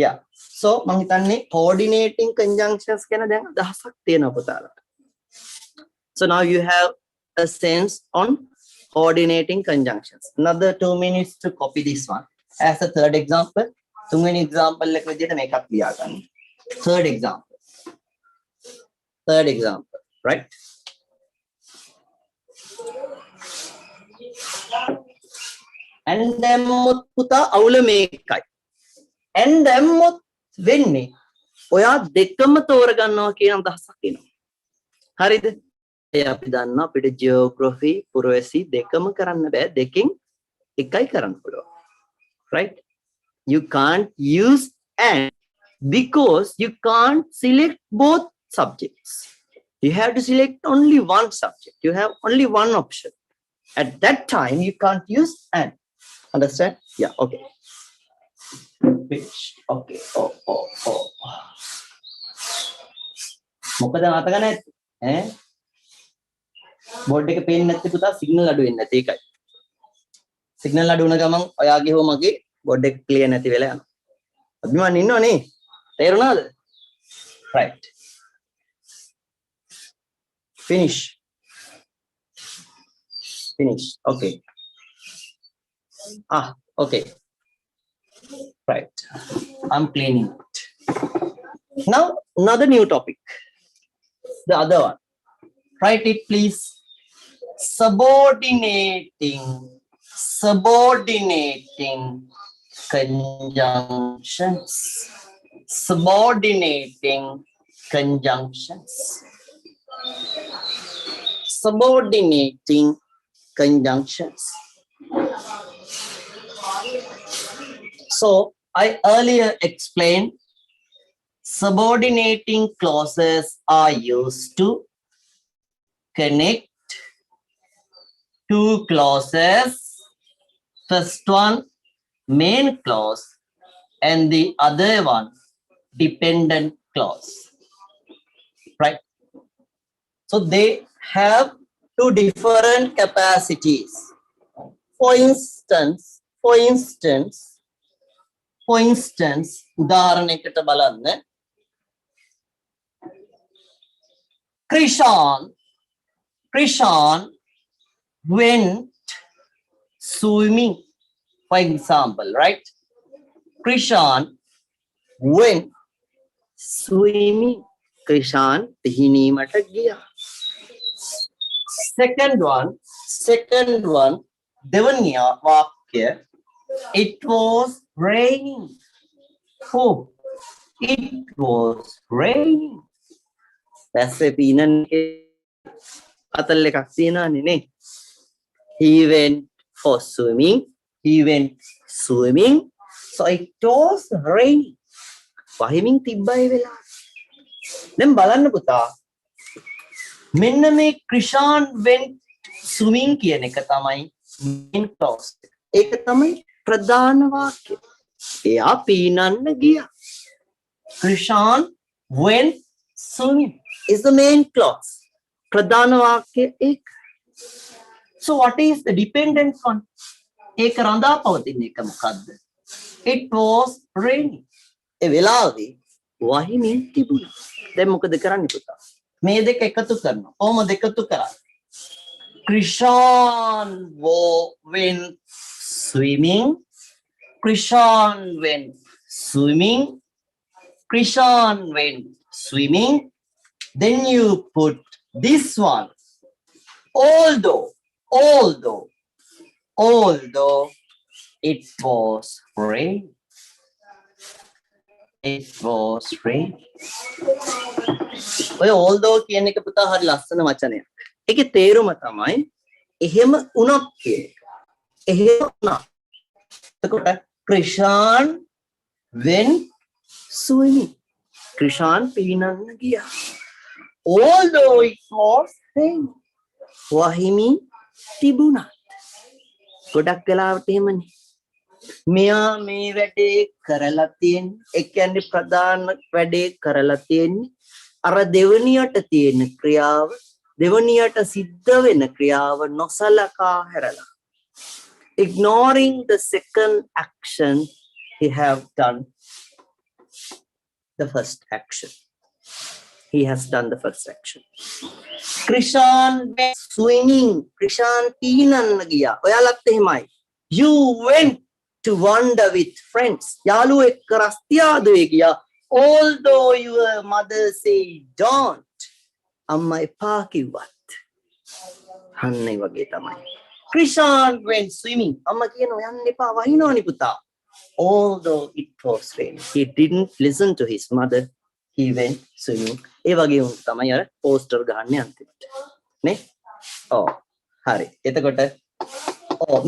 Yeah. So මම හිතන්නේ coordinating conjunctions ගැන දැන් අදහසක් තියෙනවා පුතාලට. So now you have a sense on coordinating conjunctions. Another 2 minutes to copy this one. As a third example, තුන්වෙනි example එක විදිහට මේකත් ලියා ගන්න. Third example, right? and දැම්මොත් පුතා අවුල මේකයි. and දැම්මොත් වෙන්නේ ඔයා දෙකම තෝරගන්නවා කියන අදහසක් එනවා. හරිද? ඒ අපි දන්නවා අපිට ජියෝග්‍රැෆි පුරවැසි දෙකම කරන්න බෑ. දෙකෙන් එකයි කරන්න පුළුවන්. Right? You can't use and because you can't select both subjects. You have to select only one subject. You have only one option. At that time, you can't use and. Understand? Yeah, okay. Finish. Okay. Oh. මොකද මතක නැත්තේ? ඈ? Board එක පේන්නේ නැත්තේ පුතා signal අඩු වෙන්නේ නැති එකයි. සිග්නල් අඩු වුණ ගමන් ඔයාගේ හෝ මගේ බෝඩ් එක ක්ලියර් නැති වෙලා යනවා. අභිමාන ඉන්නවනේ. තේරුණාද? Right. Finish. Okay. Okay. Right. I'm cleaning it. Now, another new topic. The other one. Write it, please. Subordinating conjunctions. Subordinating conjunctions. Subordinating conjunctions. So, I earlier explained subordinating clauses are used to connect two clauses. First one, main clause, and the other one, dependent clause. Right? So, they have two different capacities. For instance, උදාහරණයකට බලන්න. Krishan went swimming, for example, right? Krishan went swimming. Krishan පිහිනීමට ගියා. Second one, දෙවනිය වාක්‍ය, it was raining. Oh, it was raining. That's a pinan atal එකක් තියෙනවානේ නේ. He went for swimming. So it was raining. වහිමින් තිබ්බයි වෙලා. දැන් බලන්න පුතා. මෙන්න මේ Krishan went swimming කියන එක තමයි main clause. ඒක තමයි ප්‍රධාන වාක්‍යය. එයා පීනන්න ගියා. Krishan went swimming is the main clause. ප්‍රධාන වාක්‍යය ඒක. So what is the dependent one? ඒක රඳා පවතින එක මොකද්ද? It was raining. ඒ වෙලාවේ වහිමින් තිබුණා. දැන් මොකද කරන්නේ පුතා? මේ දෙක එකතු කරනවා. කොහොමද එකතු කරන්නේ? Krishan went swimming. Krishan went swimming. Then you put this one. Although it was rain. ඔය although කියන එක පුතා හරි ලස්සන වචනයක්. ඒකේ තේරුම තමයි එහෙම වුණොත් කියන එක. එහෙම වුණා. එතකොට Krishan went swimming. Krishan පීනන්න ගියා. Although it was rain. වහිමි තිබුණා. ගොඩක් වෙලාවට එහෙමනේ. මෙයා මේ වැඩේ කරලා තියෙන්නේ. ඒ කියන්නේ ප්‍රධාන වැඩේ කරලා තියෙන්නේ. අර දෙවනියට තියෙන ක්‍රියාව, දෙවනියට සිද්ධ වෙන ක්‍රියාව නොසලකා හැරලා. Ignoring the second action, he have done the first action. Krishan went swimming. Krishan පීනන්න ගියා. ඔයාලත් එහෙමයි. You went to wander with friends. යාළුවෝ එක්ක රස්තියාදුවේ ගියා. Although your mother say don't. අම්මා එපා කිව්වත්. අන්න ඒ වගේ තමයි. Krishan went swimming. Amma kiyano yanna epa wahinawani puta. Although it was raining, he didn't listen to his mother. He went swimming. ඒ වගේ උන් තමයි අර පෝස්ටර් ගහන්නේ අන්තිමට. නේ? ඔව්. හරි. එතකොට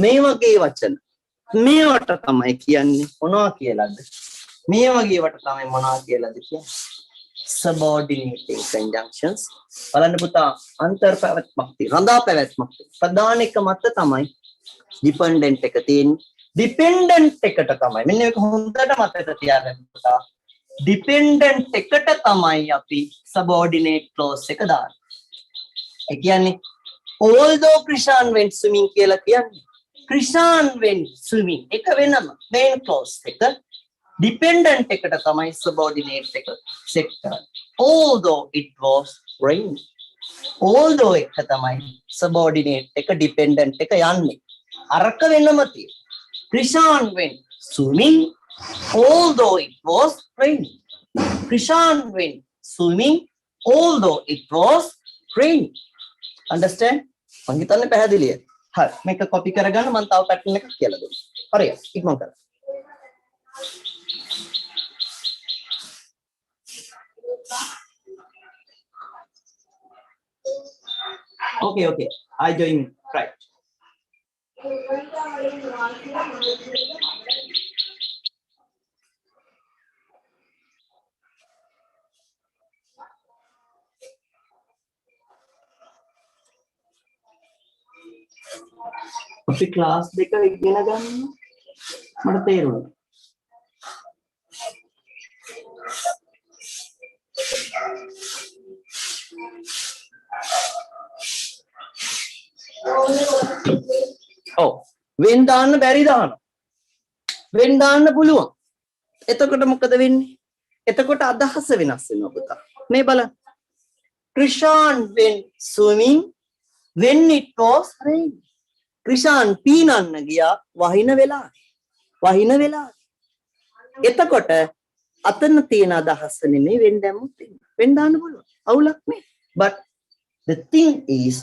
මේ වගේ වචන මේවට තමයි කියන්නේ මොනවා කියලාද? මේ වගේ වට තමයි මොනවා කියලාද කියන්නේ? Subordinating conjunctions. බලන්න පුතා අන්තර් පැවැත්මක් තියෙනවා. රඳා පැවැත්මක් තියෙනවා. ප්‍රධාන එක මත තමයි dependent එක තියෙන්නේ. dependent එකට තමයි මෙන්න මේක හොඳට මතක තියාගන්න පුතා. dependent එකට තමයි අපි subordinate clause එක දාන්නේ. ඒ කියන්නේ although Krishan went swimming කියලා කියන්නේ Krishan went swimming එක වෙනම main clause එක dependent එකට තමයි subordinate එක set කරන්නේ. Although it was raining. Although එක තමයි subordinate එක dependent එක යන්නේ. අරක වෙනම තියෙනවා. Krishan went swimming although it was raining. Krishan went swimming although it was raining. Understand? මං හිතන්නේ පැහැදිලියි. හරි. මේක copy කරගන්න මම තව pattern එකක් කියලා දෙන්න. හරියට. ඉක්මන් කරන්න. Okay. I join. Right. අපි ක්ලාස් දෙක ඉගෙන ගන්න මට තේරුණා. ඔව් වෙන් දාන්න බැරි දානවා. වෙන් දාන්න පුළුවන්. එතකොට මොකද වෙන්නේ? එතකොට අදහස වෙනස් වෙනවා පුතා. මේ බලන්න. Krishan went swimming when it was raining. Krishan පීනන්න ගියා වහින වෙලාවේ. එතකොට අතන තියෙන අදහස නෙමෙයි වෙන් දැම්මොත් තියෙන්නේ. වෙන් දාන්න පුළුවන්. අවුලක් නෑ. But the thing is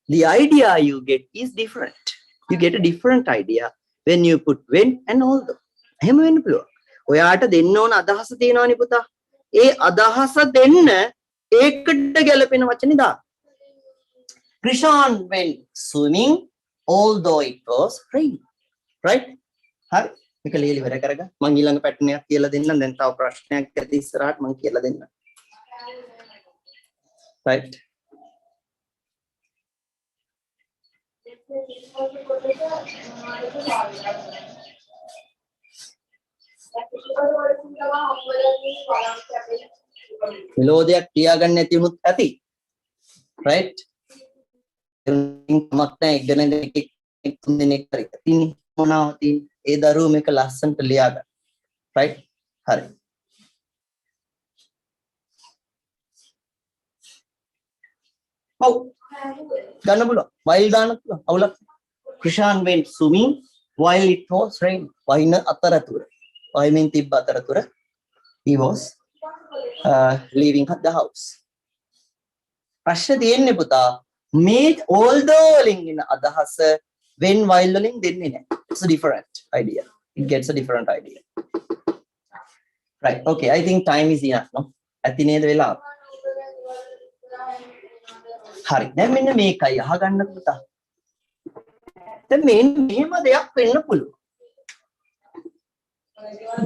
the idea you get is different. You get a different idea when you put when and although. එහෙම වෙන්න පුළුවන්. ඔයාට දෙන්න ඕන අදහස තියෙනවනේ පුතා. ඒ අදහස දෙන්න ඒකට ගැලපෙන වචනේ දාන්න. Krishan went swimming although it was raining. Right? හරි. මේක ලියලා ඉවර කරගන්න. මම ඊළඟ පැටර්න් එකක් කියලා දෙන්නම්. දැන් තව ප්‍රශ්නයක් ඇති ඉස්සරහට මම කියලා දෙන්නම්. Right? මෙලෝදියක් තියාගන්න නැති වුණොත් ඇති. Right? මත් නැහැ ඉගෙන ගන්න තුන් දිනක් හරි. තින්නේ මොනවද තියෙන්නේ? ඒ දරුවෝ මේක ලස්සනට ලියා ගන්න. Right? හරි. ඔව්. ගන්න පුළුවන්. while දාන්න පුළුවන්. අවුලක්. Krishan went swimming while it was raining. වහින අතරතුර. වහිමින් තිබ්බ අතරතුර he was leaving the house. ප්‍රශ්නේ තියෙන්නේ පුතා මේ although වලින් එන අදහස when while වලින් දෙන්නේ නැහැ. It's a different idea. It gets a different idea. Right. Okay. I think time is enough. No? ඇති නේද වෙලාව? හරි. දැන් මෙන්න මේකයි අහගන්න පුතා. දැන් මෙහෙම දෙයක් වෙන්න පුළුවන්.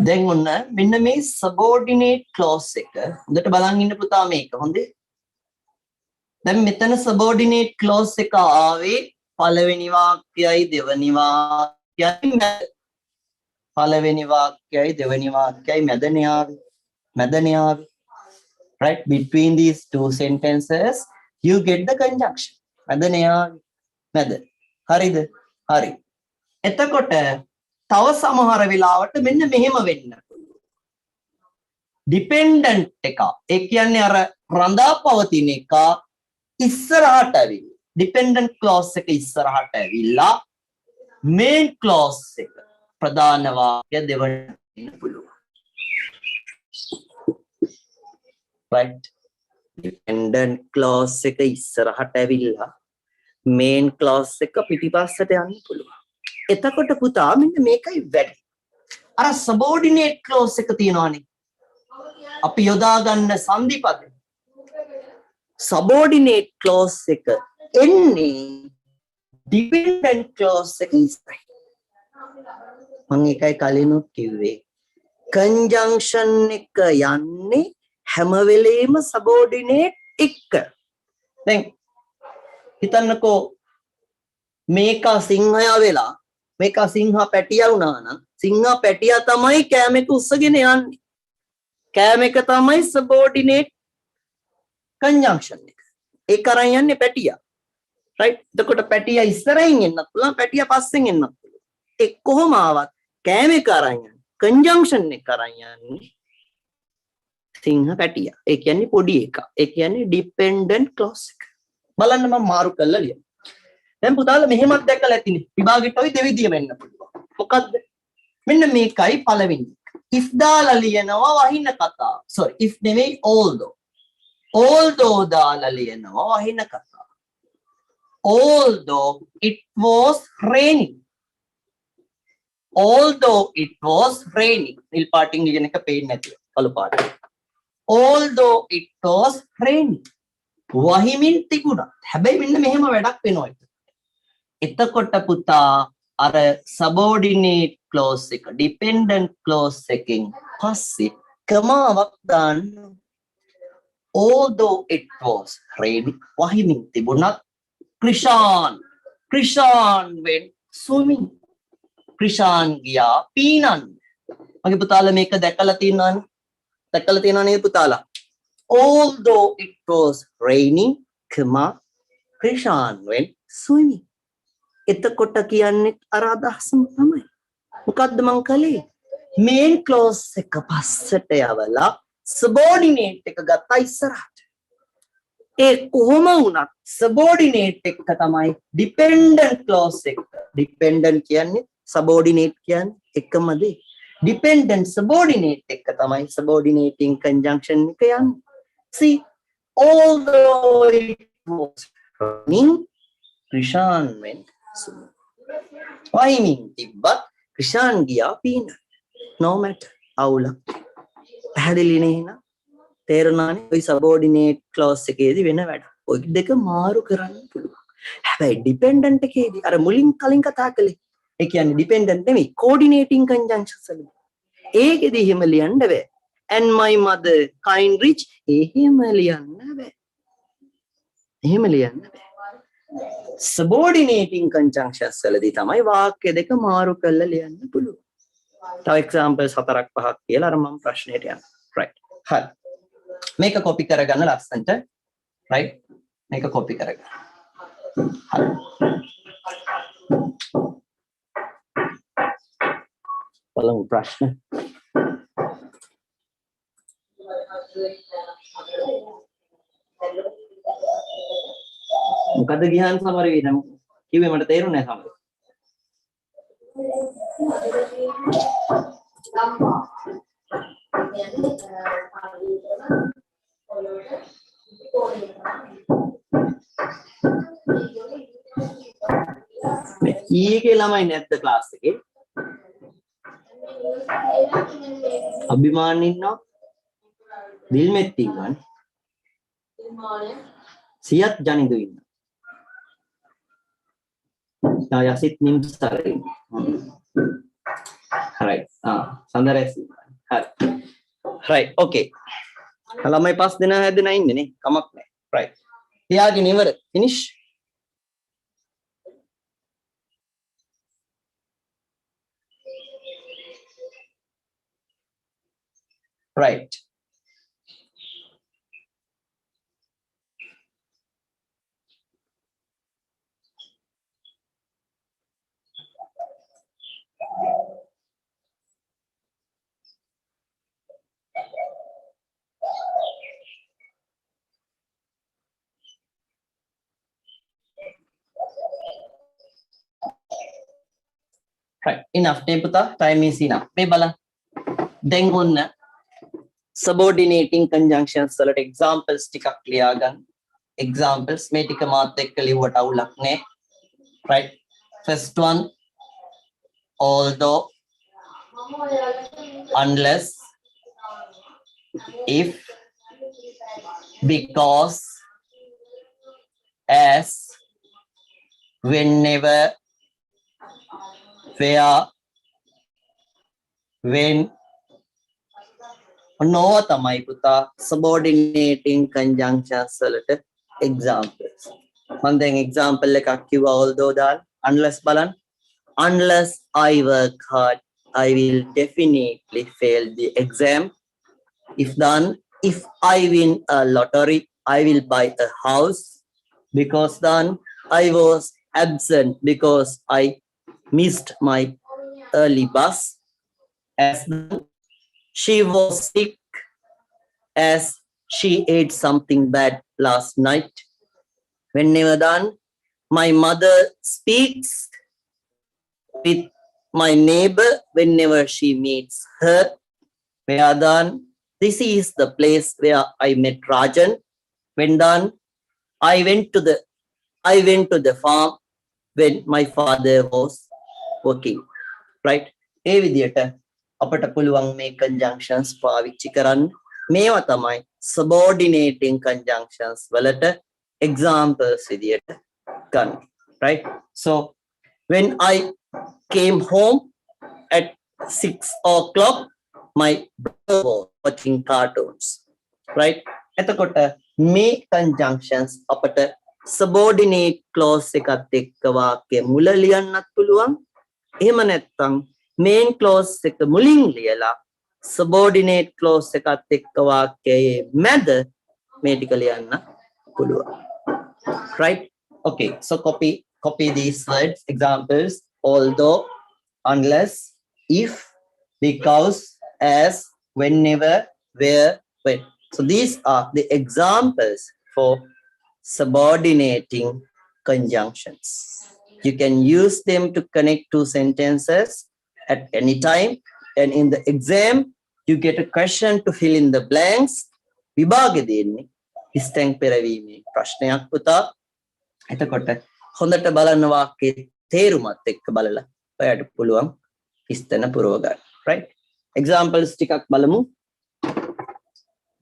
දැන් ඔන්න මෙන්න මේ subordinate clause එක හොඳට බලන් ඉන්න පුතා මේක. හොඳේ? දැන් මෙතන subordinate clause එක ආවේ පළවෙනි වාක්‍යයයි දෙවෙනි වාක්‍යයයි මැද. පළවෙනි වාක්‍යයයි දෙවෙනි වාක්‍යයයි මැදනේ ආවේ. Right? Between these two sentences you get the conjunction. මැදනේ ආවේ. මැද. හරිද? හරි. එතකොට තව සමහර වෙලාවට මෙන්න මෙහෙම වෙන්න පුළුවන්. dependent එක. ඒ කියන්නේ අර රඳා පවතින එක ඉස්සරහට ඇවිල්ලා. dependent clause එක ඉස්සරහට ඇවිල්ලා main clause එක ප්‍රධාන වාක්‍ය දෙවන්න පුළුවන්. Right? dependent clause එක ඉස්සරහට ඇවිල්ලා main clause එක පිටිපස්සට යන්න පුළුවන්. එතකොට පුතා මෙන්න මේකයි වැඩි. අර subordinate clause එක තියෙනවානේ. අපි යොදා ගන්න සංදි පද. subordinate clause එක එන්නේ dependent clause එක ඉස්සරයි. මම ඒකයි කලිනුත් කිව්වේ. conjunction එක යන්නේ හැම වෙලේම subordinate එක්ක. දැන් හිතන්නකෝ මේක සිංහයා වෙලා මේක සිංහා පැටියා වුණා නම් සිංහා පැටියා තමයි කෑම එක උස්සගෙන යන්නේ. කෑම එක තමයි subordinate conjunction එක. ඒක අරන් යන්නේ පැටියා. right? එතකොට පැටියා ඉස්සරහින් එන්නත් පුළුවන් පැටියා පස්සෙන් එන්නත් පුළුවන්. ඒ කොහොම ආවත් කෑම එක අරන් යන්නේ conjunction එක අරන් යන්නේ සිංහ පැටියා. ඒ කියන්නේ පොඩි එකක්. ඒ කියන්නේ dependent clause එක. බලන්න මම මාරු කරලා ලියන්න. දැන් පුතාලා මෙහෙමත් දැක්කලා ඇතිනේ. විභාගෙට ඔය දෙවිදිය වෙන්න පුළුවන්. මොකද්ද? මෙන්න මේකයි පළවෙනි. if දාලා ලියනවා වහින කතාව. sorry if නෙමෙයි although. although දාලා ලියනවා වහින කතාව. although it was raining. although it was raining. නිල් පාටින් ලියන එක පේන්නේ නැතිව. කළු පාටින්. although it was raining. වහිමින් තිබුණා. හැබැයි මෙන්න මෙහෙම වැඩක් වෙනවා. එතකොට පුතා අර subordinate clause එක dependent clause එකෙන් පස්සේ කමාවක් දාන්න. although it was raining වහිමින් තිබුණත් Krishan went swimming. Krishan ගියා පීනන්න. මගේ පුතාලා මේක දැකලා තියෙනවනේ. දැකලා තියෙනව නේද පුතාලා? although it was raining Krishan went swimming. එතකොට කියන්නේ අර අදහසම තමයි. මොකද්ද මං කළේ? main clause එක පස්සට යවලා subordinate එක ගත්තා ඉස්සරහට. ඒ කොහොම වුණත් subordinate එක තමයි dependent clause එක. dependent කියන්නේ subordinate කියන්නේ එකම දේ. dependent subordinate එක තමයි subordinating conjunction එක යන්නේ. see although it was raining Krishan went swimming. වහිමින් තිබ්බත් Krishan ගියා පීනන්න. no matter අවුලක්. පැහැදිලි නේද? තේරුණානේ? ওই subordinate clause එකේදී වෙන වැඩ. ඔය දෙක මාරු කරන්න පුළුවන්. හැබැයි dependent එකේදී අර මුලින් කලින් කතා කළේ ඒ කියන්නේ dependent නෙමෙයි coordinating conjunctions වල. ඒකෙදී එහෙම ලියන්න බෑ. and my mother kind rich එහෙම ලියන්න බෑ. එහෙම ලියන්න බෑ. subordinating conjunctions වලදී තමයි වාක්‍ය දෙක මාරු කරලා ලියන්න පුළුවන්. තව examples 4ක් 5ක් කියලා අර මම ප්‍රශ්නෙට යනවා. right. හරි. මේක copy කරගන්න ලස්සන්ට. right. මේක copy කරගන්න. හරි. බලමු ප්‍රශ්න. මොකද ගියන් සමර වේද කිව්වේ මට තේරුන්නේ නැහැ සමර. ඊයේ ළමයි නැද්ද ක්ලාස් එකේ? අභිමාන ඉන්නවා. දිල්මෙත් ඉන්නවනේ. සියත් ජනිදු ඉන්නවා. යසිත් නිම්සරේ. right. සඳරැස්. හරි. right. okay. ළමයි 5 දෙනා හැදෙනා ඉන්නේ නේ. කමක් නැහැ. right. එයාගේ ඉවර. finish. right. right. enough. පුතා time is enough. මේ බලන්න. දැන් ඔන්න subordinating conjunctions වලට examples ටිකක් ලියා ගන්න. examples මේ ටික මාත් එක්ක ලිව්වට අවුලක් නෑ. Right? First one, although, unless, if, because, as, whenever, where, when. නොව තමයි පුතා subordinating conjunctions වලට examples. මම දැන් example එකක් කිව්වා although දාලා unless බලන්න. Unless I work hard, I will definitely fail the exam. If I win a lottery, I will buy a house. Because then I was absent because I missed my early bus. As then she was sick as she ate something bad last night. Whenever done, my mother speaks with my neighbor whenever she meets her. Where done, this is the place where I met Rajan. When done, I went to the farm when my father was working. Right? ඒ විදියට අපට පුළුවන් මේ conjunctions පාවිච්චි කරන්න. මේවා තමයි subordinating conjunctions වලට examples විදියට ගන්න. Right? So when I came home at 6 o'clock, my brother was watching cartoons. Right? එතකොට මේ conjunctions අපට subordinate clause එකත් එක්ක වාක්‍ය මුල ලියන්නත් පුළුවන්. එහෙම නැත්නම් main clause එක මුලින් ලියලා subordinate clause එකත් එක්ක වාක්‍යයේ මැද මේ ටික ලියන්න පුළුවන්. Right? Okay, so copy these words, examples: although, unless, if, because, as, whenever, where, when. So these are the examples for subordinating conjunctions. You can use them to connect two sentences at any time, and in the exam you get a question to fill in the blanks. විභාගෙ දෙන්නේ ස්තැන් පෙරවීමේ ප්‍රශ්නයක් පුතා. එතකොට හොඳට බලන්න වාක්‍යයේ තේරුමත් එක්ක බලලා ඔයාලට පුළුවන් ස්තැන පුරව ගන්න. Right? Examples ටිකක් බලමු.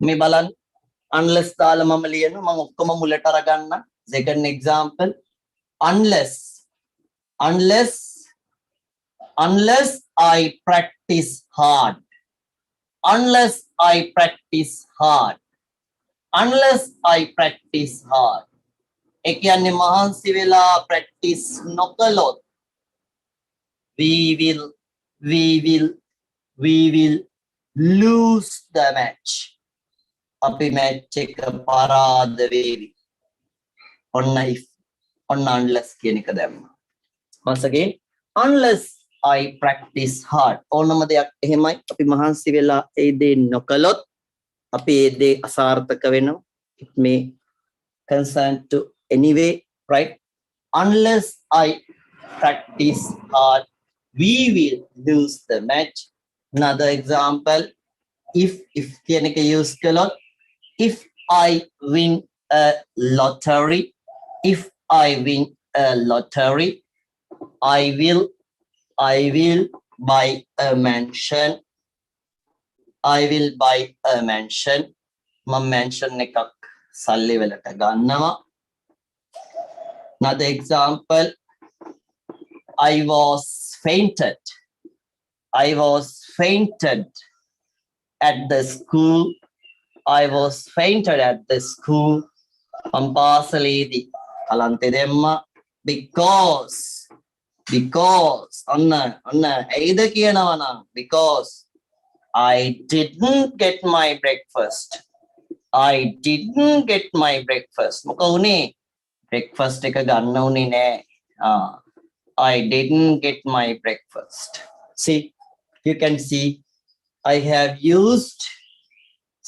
මේ බලන්න unless දාලා මම ලියනවා. මම ඔක්කොම මුලට අරගන්න. Second example, unless I practice hard. Unless I practice hard. Unless I practice hard. ඒ කියන්නේ මහන්සි වෙලා practice නොකළොත් we will lose the match. අපි match එක පරාද වේවි. ඔන්න unless කියන එක දැම්මා. Once again, unless I practice hard. ඕනම දෙයක් එහෙමයි. අපි මහන්සි වෙලා ඒ දේ නොකළොත් අපි ඒ දේ අසාර්ථක වෙනවා. It may concern to anyway, right? Unless I practice hard, we will lose the match. Another example, if කියන එක use කළොත්, if I win a lottery, if I win a lottery, I will buy a mansion. I will buy a mansion. මම mansion එකක් සල්ලි වලට ගන්නවා. Another example, I was fainted at the school. I was fainted at the school. මම පාසලේදී කලන්තේ දැම්මා. because ඔන්න ඇයිද කියනවා නම් because I didn't get my breakfast. මොකද උනේ? breakfast එක ගන්න උනේ නෑ. I didn't get my breakfast. See, you can see I have used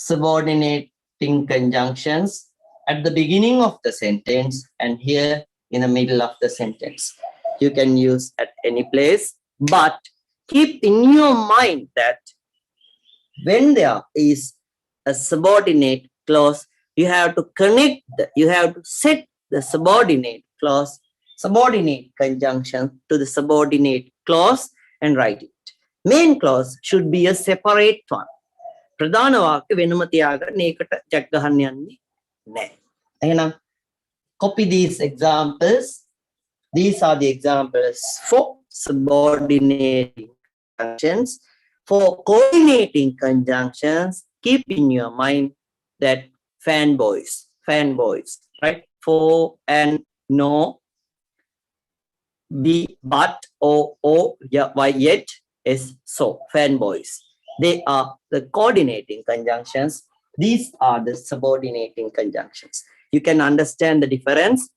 subordinating conjunctions at the beginning of the sentence and here in the middle of the sentence. You can use at any place, but keep in your mind that when there is a subordinate clause, You have to connect, you have to set the subordinate clause, subordinate conjunction to the subordinate clause and write it. Main clause should be a separate one. ප්‍රධාන වාක්‍ය වෙනම තියාගන්න ඒකට check ගහන්න යන්නේ නැහැ. එහෙනම් copy these examples. These are the examples for subordinating conjunctions. For coordinating conjunctions, keep in your mind that fanboys, right? For and no, be, but, or, yeah, why, yet, is so. Fanboys. They are the coordinating conjunctions. These are the subordinating conjunctions. You can understand the difference.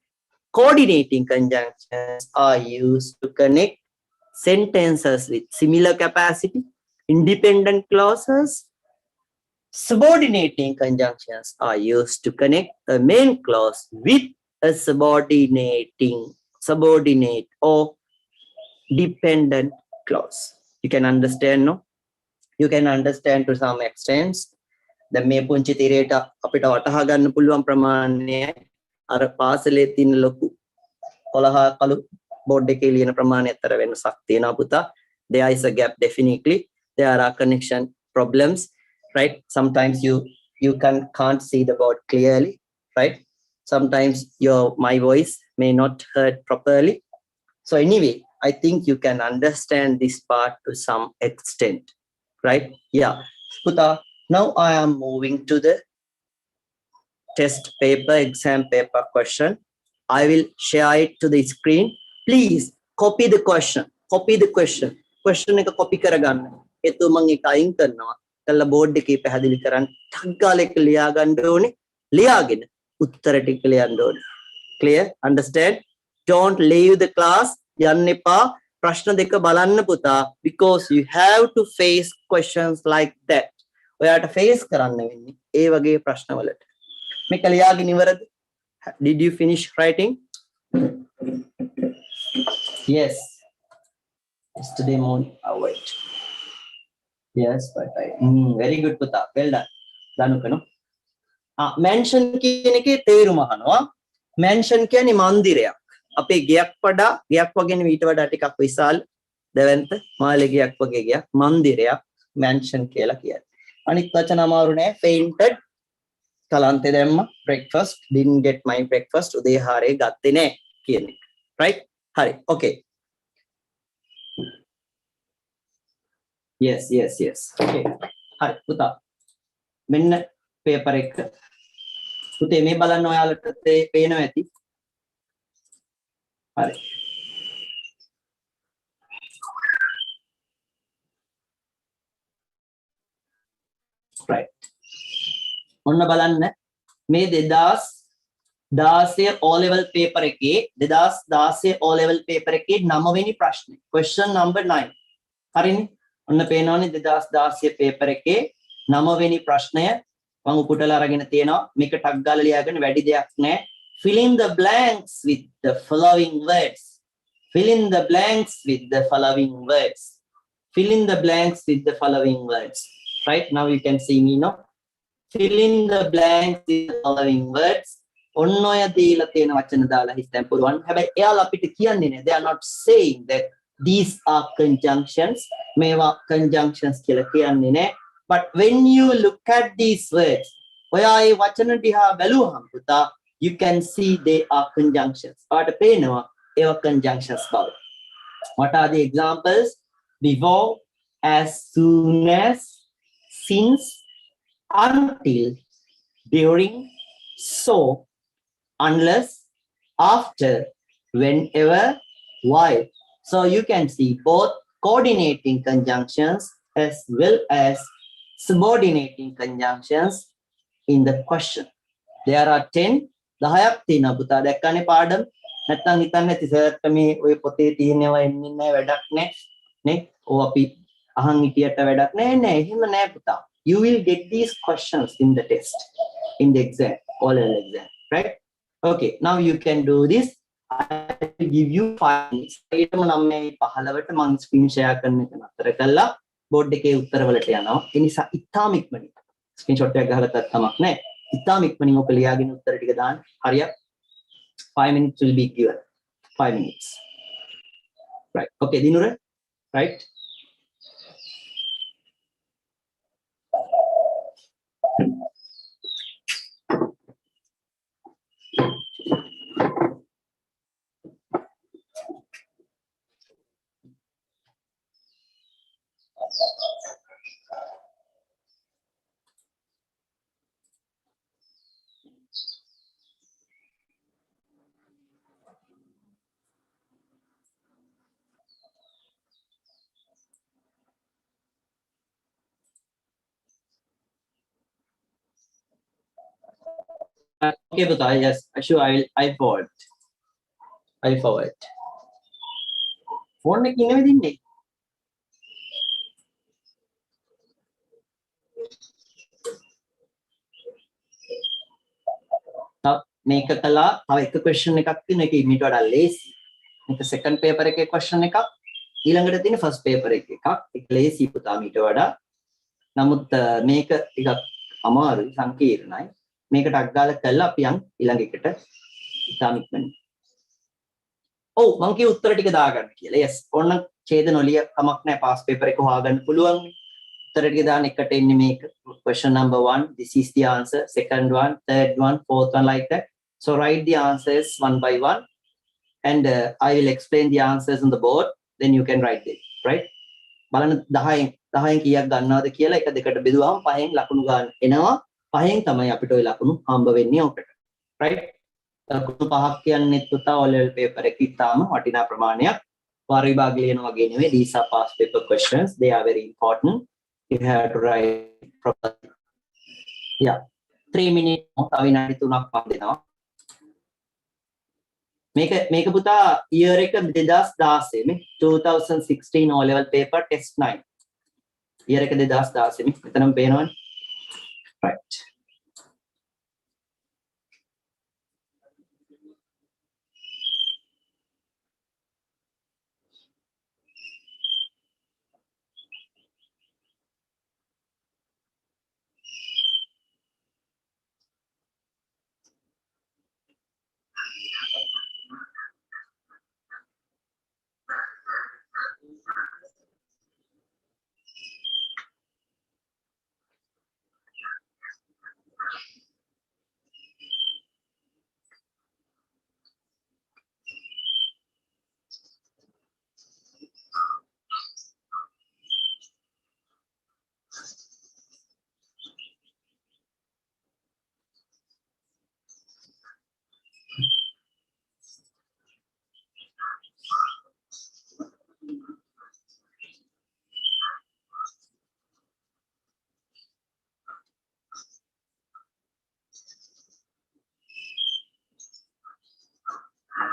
Coordinating conjunctions are used to connect sentences with similar capacity, independent clauses. Subordinating conjunctions are used to connect a main clause with a subordinate or dependent clause. You can understand, no? You can understand to some extent. The මේ පුංචි තිරේට අපිට වටහා ගන්න පුළුවන් ප්‍රමාණය අර පාසලේ තියෙන ලොකු කොළහ කළු බෝඩ් එකේ ලියන ප්‍රමාණය අතර වෙනසක් තියෙනවා පුතා. There is a gap definitely. There are connection problems, right? Sometimes you can't see the board clearly, right? Sometimes my voice may not heard properly. So anyway, I think you can understand this part to some extent, right? Yeah. Puta, now I am moving to the test paper, exam paper question. I will share it to the screen. Please copy the question. Question එක copy කරගන්න. ඒතු මම ඒක අයින් කරනවා. කළා board එකේ පැහැදිලි කරන්න. ටක් ගාලා එක ලියා ගන්න ඕනේ. ලියාගෙන උත්තර ටික ලියන්න ඕනේ. Clear? Understand? Don't leave the class. යන්න එපා. ප්‍රශ්න දෙක බලන්න පුතා, because you have to face questions like that. ඔයාට face කරන්න වෙන්නේ ඒ වගේ ප්‍රශ්න වලට. මේක ලියාගෙන ඉවරද? Did you finish writing? Yes. Yesterday morning. Oh, wait. Yes, but very good පුතා. Well done. දනුකනෝ. mention කියන එකේ තේරුම අහනවා. mention කියන්නේ මන්දිරයක්. අපේ ගයක් වගේ නෙවෙයි ඊට වඩා ටිකක් විශාල දෙවන්ත මාළේ ගයක් වගේ ගයක් මන්දිරයක් mention කියලා කියන්නේ. අනිත් වචන අමාරු නෑ. fainted කලන්තේ දැම්ම. breakfast didn't get my breakfast උදේ ආහාරය ගත්තේ නෑ කියන එක. right? හරි. okay. yes. okay. හරි පුතා. මෙන්න paper එක. පුතේ මේ බලන්න ඔයාලට පේනවා ඇති. හරි. right. ඔන්න බලන්න මේ 2016 O level paper එකේ 2016 O level paper එකේ 9 වෙනි ප්‍රශ්නේ. question number 9. හරිනේ? ඔන්න පේනවනේ 2016 paper එකේ 9 වෙනි ප්‍රශ්නය මම උපුටලා අරගෙන තියෙනවා. මේක ටක් ගාලා ලියාගෙන වැඩි දෙයක් නැහැ. Fill in the blanks with the following words. Fill in the blanks with the following words. Fill in the blanks with the following words. Right? Now you can see me now. Fill in the blanks with the following words. ඔන්න ඔය දීලා තියෙන වචන දාලා හිතන්න පුළුවන්. හැබැයි එයාලා අපිට කියන්නේ නෑ. They are not saying that these are conjunctions. මේවා conjunctions කියලා කියන්නේ නෑ. But when you look at these words, ඔයා ඒ වචන දිහා බැලුවහම පුතා, you can see they are conjunctions. ඔයාට පේනවා ඒවා conjunctions බව. What are the examples? Before, as soon as, since, until, during, so, unless, after, whenever, while. So you can see both coordinating conjunctions as well as subordinating conjunctions in the question. There are 10. 10ක් තියෙනවා පුතා. දැක්කනේ පාඩම්. නැත්තම් හිතන්න ඇති සර්ට මේ ඔය පොතේ තියෙනවා එන්නේ නැහැ වැඩක් නැහැ. නේ? ඔය අපි අහන් හිටියට වැඩක් නැහැ. නෑ එහෙම නෑ පුතා. You will get these questions in the test, in the exam, oral exam, right? Okay, now you can do this. I will give you 5 minutes. ඊටම නම් මේ 15ට මම ස්ක්‍රීන් ෂෙයා කරන එක නතර කළා. බෝඩ් එකේ උත්තර වලට යනවා. ඒ නිසා ඉතාම ඉක්මනින් ස්ක්‍රීන්ෂොට් එකක් ගහලා තත් කමක් නැහැ. ඉතාම ඉක්මනින් ඔක ලියාගෙන උත්තර ටික දාන්න. හරියට 5 minutes will be given. 5 minutes. Right. Okay, Dinura. Right. Okay, but yes, sure, I forward. I forward. Phone එකේ ඉන්නේ දින්නේ. මේක කළා තව එක question එකක් තියෙන එක ඊට වඩා ලේසි. මේක second paper එකේ question එකක්. ඊළඟට තියෙන first paper එකේ එකක්. ඒක ලේසි පුතා ඊට වඩා. නමුත් මේක ටිකක් අමාරුයි සංකීර්ණයි. මේකට අග්ගාල කළා අපි යන් ඊළඟ එකට ඉතාම ඉක්මනින්. ඔව් මම කිය උත්තර ටික දාගන්න කියලා. yes. ඕන්න ඡේද නොලිය කමක් නැහැ පාස් පේපර් එක හොයාගන්න පුළුවන්. උත්තර ටික දාන්න එකට එන්නේ මේක. question number 1, this is the answer. Second one, third one, fourth one, like that. So write the answers one by one and I will explain the answers on the board. Then you can write it, right? බලන්න 10න් කීයක් ගන්නවද කියලා එක දෙකට බෙදුවාම 5න් ලකුණු ගන්න එනවා. 5න් තමයි අපිට ওই ලකුණු හම්බ වෙන්නේ ඔකට. right? ලකුණු 5ක් කියන්නේ පුතා O level paper එකේ ඉතාම වටිනා ප්‍රමාණයක්. වාර විභාග ලියන වගේ නෙවෙයි. These are past paper questions. They are very important. You have to write properly. Yeah. 3 minutes තව විනාඩි 3ක් මම දෙනවා. මේක පුතා year එක 2016 මේ 2016 O level paper test 9. year එක 2016 මේ මෙතනම පේනවනේ. right.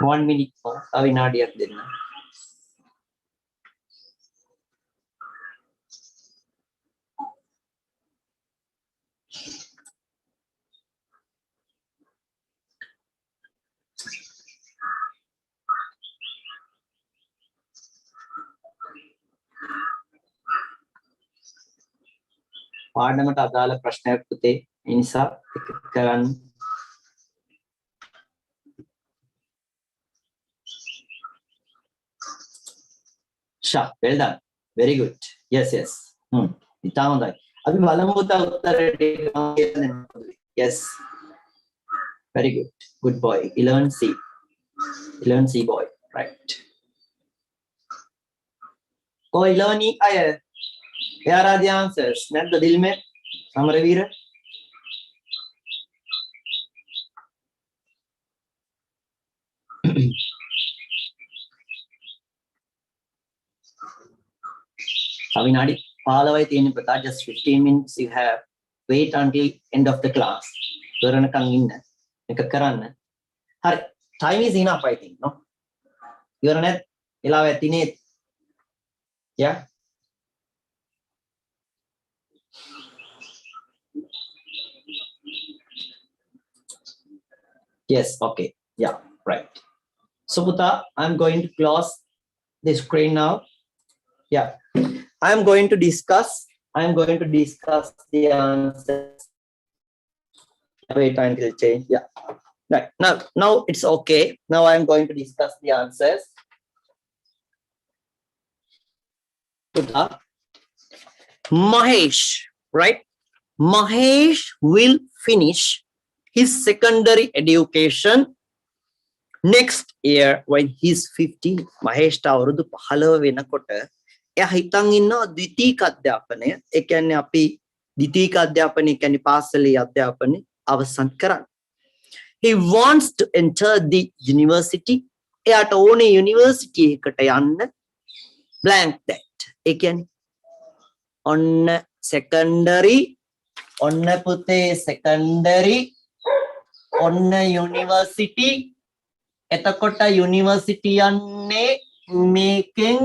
One minute more. තව විනාඩියක් දෙන්න. පාඩමට අදාළ ප්‍රශ්නයක් පුතේ. ඒ නිසා එක කරන්න. Sure, well done. Very good. Yes, yes. ඉතාම හොඳයි. අපි බලමු පුතා උත්තර ටික. Yes. Very good. Good boy. 11C. 11C boy. Right. Ko 11E අය. Here are the answers. නැද්ද දිල්මේ? සමරවීර. විනාඩි 15යි තියෙන පුතා. Just 15 minutes you have. Wait until end of the class. කරනකම් ඉන්න. එක කරන්න. හරි. Time is enough I think, no? ඉවර නැත්? වෙලාව ඇතිනේ. Yeah. Yes, okay. Yeah, right. So Puta, I'm going to close the screen now. Yeah. I am going to discuss the answers Wait until change. Yeah. Right. Now it's okay. Now I'm going to discuss the answers. Mahesh, right? Mahesh will finish his secondary education next year when he's 15. Mahesh අවුරුදු 15 වෙනකොට එයා හිතන් ඉන්නවා ද්විතීක අධ්‍යාපනය. ඒ කියන්නේ අපි ද්විතීක අධ්‍යාපනය කියන්නේ පාසලේ අධ්‍යාපනය අවසන් කරන්න. He wants to enter the university. එයාට ඕනේ යුනිවර්සිටි එකට යන්න. Blank that. ඒ කියන්නේ ඔන්න secondary ඔන්න පුතේ secondary ඔන්න university එතකොට යුනිවර්සිටි යන්නේ මේකෙන්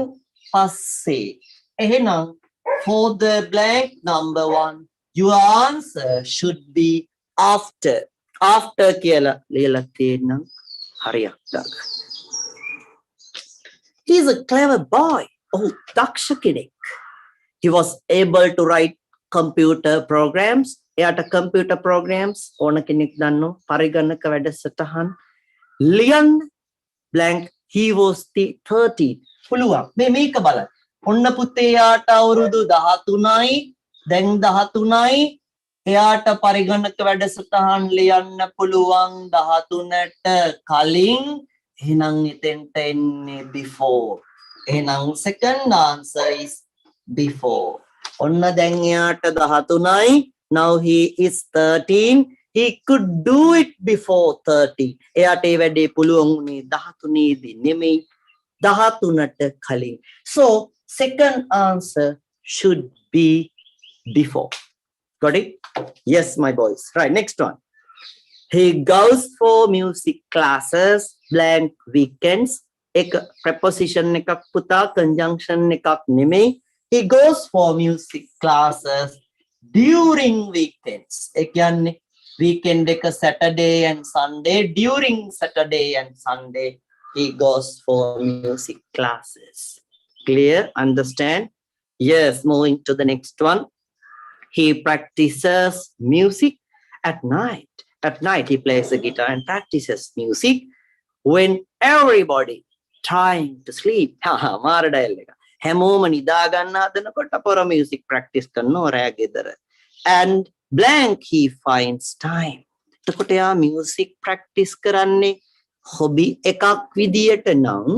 පස්සේ එහෙනම් for the blank number 1 your answer should be after කියලා ලියලා තියෙනම් හරියක් දාගන්න. He is a clever boy. දක්ෂ කෙනෙක්. He was able to write computer programs. එයාට computer programs ඕන කෙනෙක් දන්නෝ පරිගණක වැඩසටහන් ලියන්න. Blank he was the 13. පුළුවන් මේක බලන්න. ඔන්න පුතේ යාට අවුරුදු 13යි දැන් 13යි එයාට පරිගණක වැඩසටහන් ලියන්න පුළුවන් 13ට කලින් එහෙනම් එතෙන්ට එන්නේ before. එහෙනම් second answer is before. ඔන්න දැන් එයාට 13යි. Now he is 13. He could do it before 30. එයාට ඒ වැඩේ පුළුවන් උනේ 13 දී නෙමෙයි 13ට කලින්. So second answer should be before. Got it? Yes, my boys. Right, next one. He goes for music classes, blank weekends. Ek preposition ekak puta, conjunction ekak නෙමෙයි. He goes for music classes during weekends. Ek yanne weekend එක Saturday and Sunday. During Saturday and Sunday, he goes for music classes. Clear? Understand? Yes, moving to the next one. He practices music at night. At night, he plays the guitar and practices music when everybody trying to sleep. මාර dial එක. හැමෝම නිදා ගන්න හදනකොට පොර music practice කරනවා රෑ ගෙදර. And blank he finds time. එතකොට යා music practice කරන්නේ hobby එකක් විදියට නම්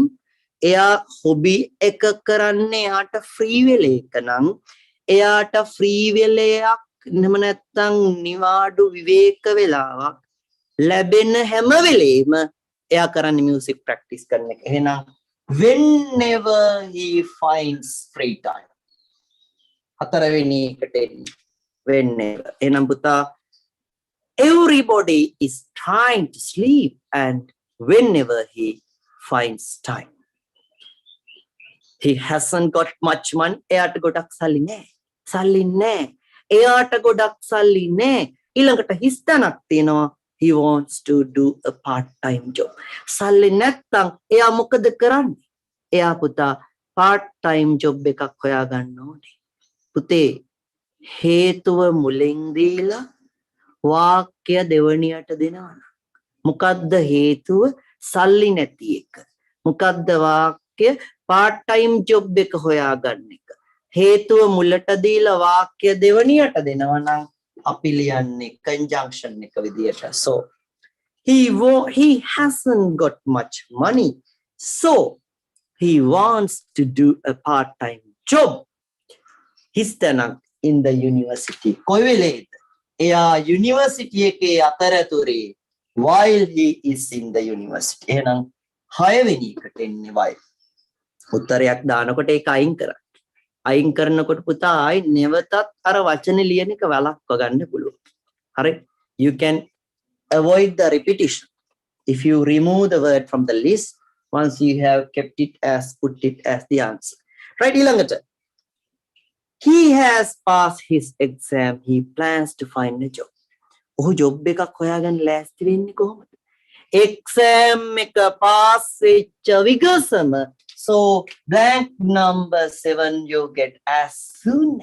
එයා hobby එක කරන්නේ යාට free වෙල එක නම් එයාට free වෙලයක් නම නැත්තම් නිවාඩු විවේක වෙලාවක් ලැබෙන හැම වෙලේම එයා කරන්නේ music practice කරන එක. එහෙනම් whenever he finds free time. හතරවෙනි එකට එන්නේ whenever. එහෙනම් පුතා everybody is trying to sleep and whenever he finds time. He hasn't got much money. එයාට ගොඩක් සල්ලි නැහැ. සල්ලි නැහැ. එයාට ගොඩක් සල්ලි නැහැ. ඊළඟට හිස්තනක් තියෙනවා. He wants to do a part-time job. සල්ලි නැත්තම් එයා මොකද කරන්නේ? එයා පුතා part-time job එකක් හොයාගන්න ඕනේ. පුතේ හේතුව මුලින් දීලා වාක්‍ය දෙවණියට දෙනවා. මොකද්ද හේතුව? සල්ලි නැති එක. මොකද්ද වාක්‍ය? part-time job එක හොයාගන්න එක. හේතුව මුලට දීලා වාක්‍ය දෙවණියට දෙනවා නම් අපි ලියන්නේ conjunction එක විදියට. So he hasn't got much money, so he wants to do a part-time job. He's in the university. කොයි වෙලේද? එයා university එකේ අතරතුරේ while he is in the university. එහෙනම් 6 වෙනි එකට එන්නේ while. උත්තරයක් දානකොට ඒක අයින් කරන්න. අයින් කරනකොට පුතා ආයි නැවතත් අර වචනේ ලියන එක වළක්ව ගන්න පුළුවන්. හරි? You can avoid the repetition if you remove the word from the list once you have kept it as put it as the answer. Right? ඊළඟට he has passed his exam. He plans to find a job. ඔහු job එකක් හොයාගන්න ලෑස්ති වෙන්නේ කොහොමද? exam එක pass වෙච්ච විගසම. So blank number 7 you get as soon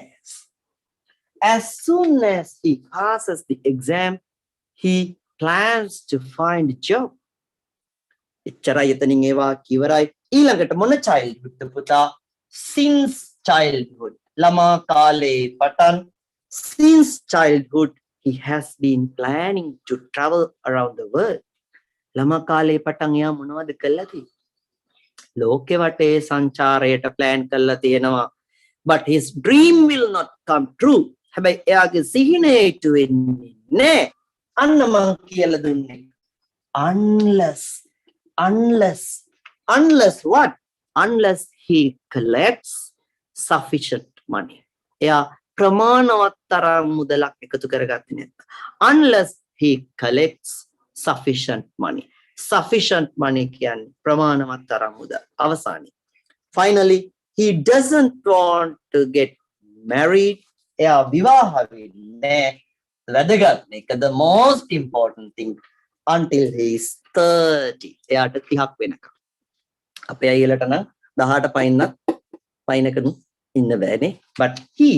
as he passes the exam, he plans to find a job. එච්චරයි එතනින් ඒවා කිවරයි. ඊළඟට මොන childhood පුතා? Since childhood. ළමා කාලේ පටන් since childhood he has been planning to travel around the world. ළමා කාලේ පටන් එයා මොනවද කළා තියෙන්නේ? ලෝකෙ වටේ සංචාරයට plan කරලා තියෙනවා. But his dream will not come true. හැබැයි එයාගේ සිහිනේ ඉටු වෙන්නේ නෑ. අන්න මං කියලා දුන්නේ. Unless what? Unless he collects sufficient money. එයා ප්‍රමාණවත් තරම් මුදලක් එකතු කරගත්තේ නැත්නම්. Unless he collects sufficient money. Sufficient money කියන්නේ ප්‍රමාණවත් තරම් මුදල්. අවසානයේ. Finally, he doesn't want to get married. එයා විවාහ වෙන්නේ වැදගත් මේක the most important thing until he is 30. එයාට 30ක් වෙනකම්. අපේ අයියලට නම් 18 පයින්නකනු ඉන්න බෑනේ. But he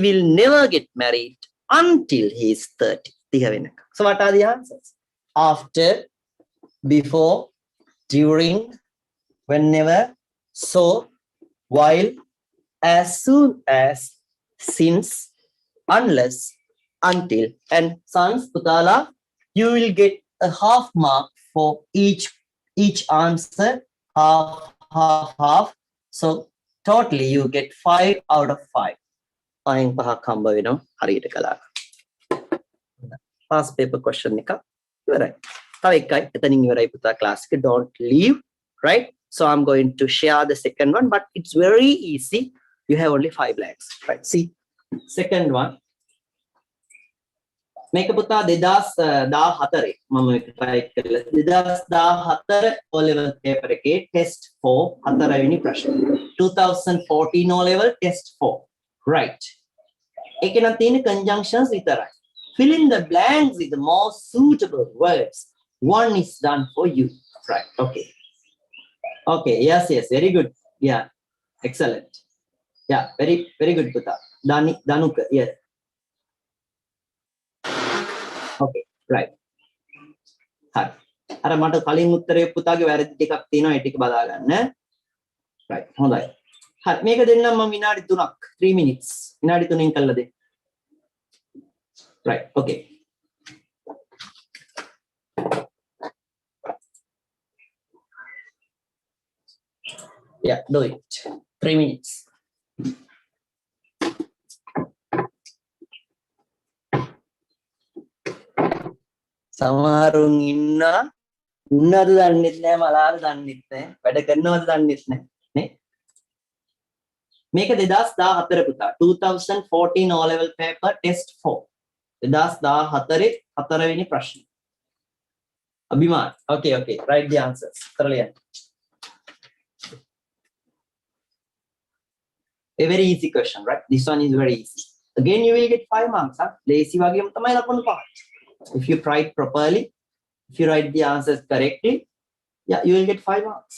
will never get married until he is 30. 30 වෙනකම්. So what are the answers? After, before, during, whenever, so, while, as soon as, since, unless, until. And sons, putala, you will get a half mark for each answer, half. So totally you get 5 out of 5. අයින් පහක් හම්බ වෙනවා හරියට කළා. Past paper question එක ඉවරයි. තව එකයි එතනින් ඉවරයි පුතා class එක. Don't leave, right? So I'm going to share the second one, but it's very easy. You have only 5 blanks, right? See, second one. මේක පුතා 2014 මම try කළා. 2014 O level paper එකේ test 4 හතරවෙනි ප්‍රශ්න. 2014 O level test 4. Right. එකේ නම් තියෙන conjunctions විතරයි. Fill in the blanks with the most suitable words. One is done for you. Right. Okay. Yes. Very good. Yeah. Excellent. Yeah. Very good පුතා. Danuka. Yeah. Okay, right. හරි. අර මට කලින් උත්තරේ පුතාගේ වැරදි ටිකක් තියෙනවා ඒ ටික බලා ගන්න. right. හොඳයි. හරි. මේක දෙන්නම් මම විනාඩි 3ක් 3 minutes. විනාඩි 3න් කළා දෙන්න. right. Okay. Yeah, do it. 3 minutes. සමහරුන් උන්නද දන්නෙත් නෑ මලාද දන්නෙත් නෑ වැඩ කරනවද දන්නෙත් නෑ නේ මේක 2014 පුතා 2014 O level paper test 4 2014 හතරවෙනි ප්‍රශ්න අභිමාන් okay write the answers තරලියන් a very easy question, right? This one is very easy. Again you will get 5 marks. Lazy වගේම තමයි ලකුණු පහ. If you try it properly, if you write the answers correctly, yeah, you will get 5 marks.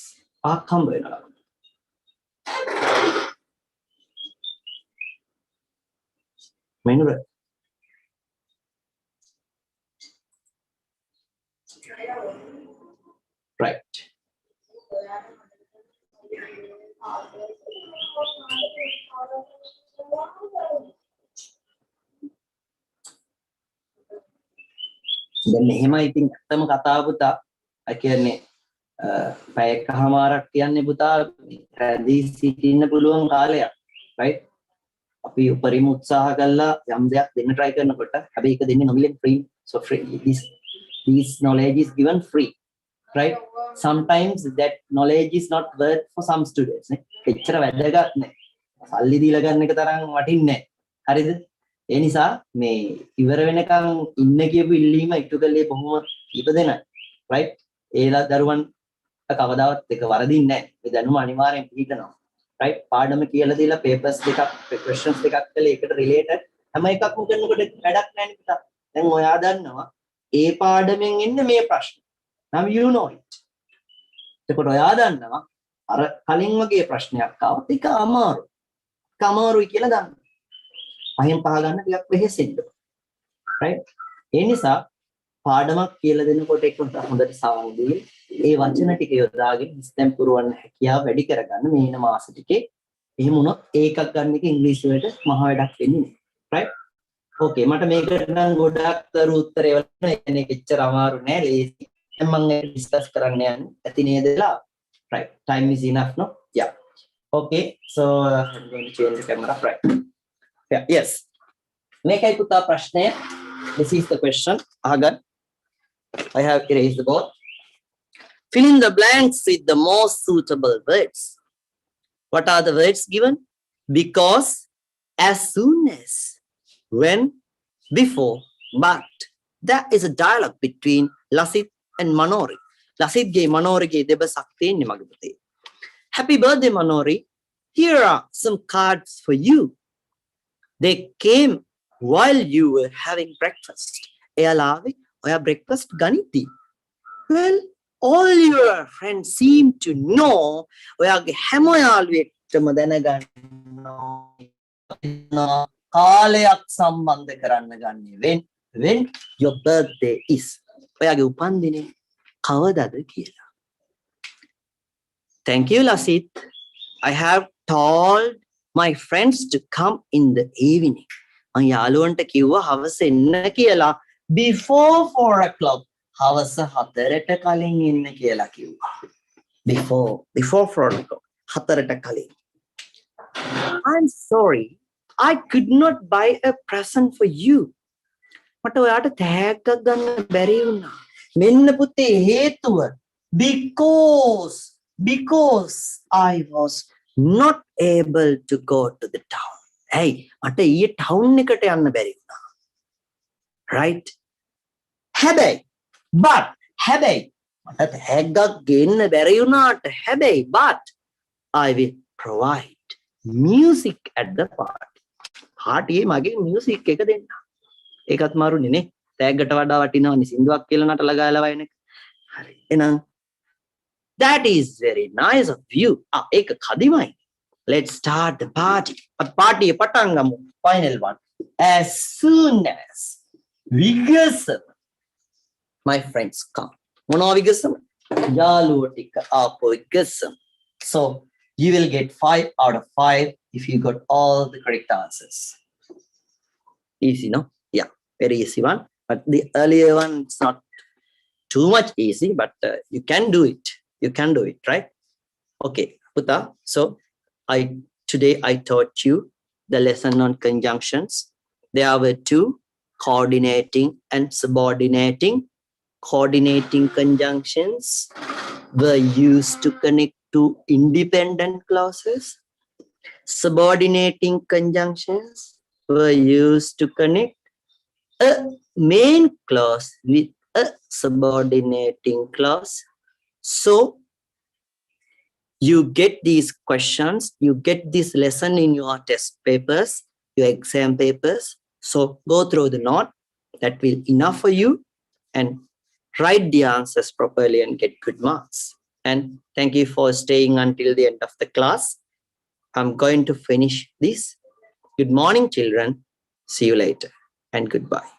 Right. දැන් එහෙමයි ඉතින් ඇත්තම කතාව පුතා. අය කියන්නේ පැයකමාරක් කියන්නේ පුතා රැඳී සිටින්න පුළුවන් කාලයක්. right? අපි උපරිම උත්සාහ කළා යම් දෙයක් දෙන්න try කරනකොට හැබැයි ඒක දෙන්නේ නොමිලෙන් free. So free this knowledge is given free. Right? Sometimes that knowledge is not worth for some students. නේ. එච්චර වැදගත් නෑ. සල්ලි දීලා ගන්න එක තරම් වටින්නේ නෑ. හරිද? ඒ නිසා මේ ඉවර වෙනකන් ඉන්න කියපු ඉල්ලීම ඉටු කළේ බොහොම කීප දෙනයි. right? ඒලා දරුවන් කවදාවත් එක වරදින්නේ නැහැ. මේ දැනුම අනිවාර්යෙන් පිළිගන්නවා. right? පාඩම කියලා දීලා papers දෙකක් questions දෙකක් කළේ ඒකට related හැම එකක්ම කරනකොට වැඩක් නැහැ නේ පුතා. දැන් ඔයා දන්නවා ඒ පාඩමෙන් එන්නේ මේ ප්‍රශ්න. Now you know it. එතකොට ඔයා දන්නවා අර කලින් වගේ ප්‍රශ්නයක් ආවොත් ඒක අමාරුයි කියලා දන්නවා. පහෙන් පහ ගන්න ටිකක් වෙහෙසෙන්න. right? ඒ නිසා පාඩමක් කියලා දෙනකොට එක්ක හොඳට සවන් දීලා ඒ වචන ටික යොදාගෙන ඉස්තෙන් පුරවන්න හැකියාව වැඩි කරගන්න මේ ඉන මාස ටිකේ. එහෙම වුණොත් ඒකක් ගන්න එක ඉංග්‍රීසි වලට මහ වැඩක් වෙන්නේ නෑ. right? okay මට මේකට නම් ගොඩක් කරු උත්තරේ වල එන්නේ එච්චර අමාරු නෑ ලේසි. දැන් මම ඒක ඩිස්කස් කරන්න යන්නේ. ඇති නේදලා? right. time is enough no? yeah. okay so I'm going to change the camera. right. yeah. yes. මේකයි පුතා ප්‍රශ්නය. this is the question. අහගන්න. I have erased the board. Fill in the blanks with the most suitable words. What are the words given? Because, as soon as, when, before, but. There is a dialogue between Lasit and Manori. Lasit ge Manori ge debasak tiyenne mage puthe. Happy birthday Manori. Here are some cards for you. They came while you were having breakfast. Eyalawe oya breakfast ganiti. Well, all your friends seem to know ඔයාගේ හැම යාළුවෙක්ටම දැනගන්නවා කාලයක් සම්බන්ධ කරන්න ගන්නේ when your birthday is ඔයාගේ උපන්දිනේ කවදද කියලා. Thank you Lasit. I have told my friends to come in the evening. මම යාළුවන්ට කිව්වා හවස එන්න කියලා before 4 o'clock. හවස 4ට කලින් එන්න කියලා කිව්වා. Before 4 o'clock. 4ට කලින්. I'm sorry. I could not buy a present for you. මට ඔයාට තෑග්ගක් ගන්න බැරි වුණා. මෙන්න පුතේ හේතුව. Because I was not able to go to the town. Hey, මට ඊයේ town එකට යන්න බැරි වුණා. Right? හැබැයි මට තෑග්ගක් ගන්න බැරි වුණාට හැබැයි but I will provide music at the party. පාටියේ මගේ music එක දෙන්න. ඒකත් මාරුනේ නේ. තෑග්ගට වඩා වටිනවනේ සින්දුවක් කියලා නටලා ගාලා වයින් එක. හරි. එහෙනම් that is very nice of you. ඒක කදිමයි. Let's start the party. පාටියේ පටන් ගමු. Final one. As soon as විගසම my friends come. මොනවා විගසම? යාළුවෝ ටික ආපු විගසම. So you will get 5 out of 5 if you got all the correct answers. Easy, no? Yeah, very easy one. But the earlier one, it's not too much easy, but you can do it. You can do it, right? Okay, Puta. So today I taught you the lesson on conjunctions. There were 2, coordinating and subordinating. Coordinating conjunctions were used to connect two independent clauses. Subordinating conjunctions were used to connect a main clause with a subordinating clause. So you get these questions, you get this lesson in your test papers, your exam papers. So go through the note. That will be enough for you, and write the answers properly and get good marks. And thank you for staying until the end of the class. I'm going to finish this. Good morning, children. See you later and goodbye.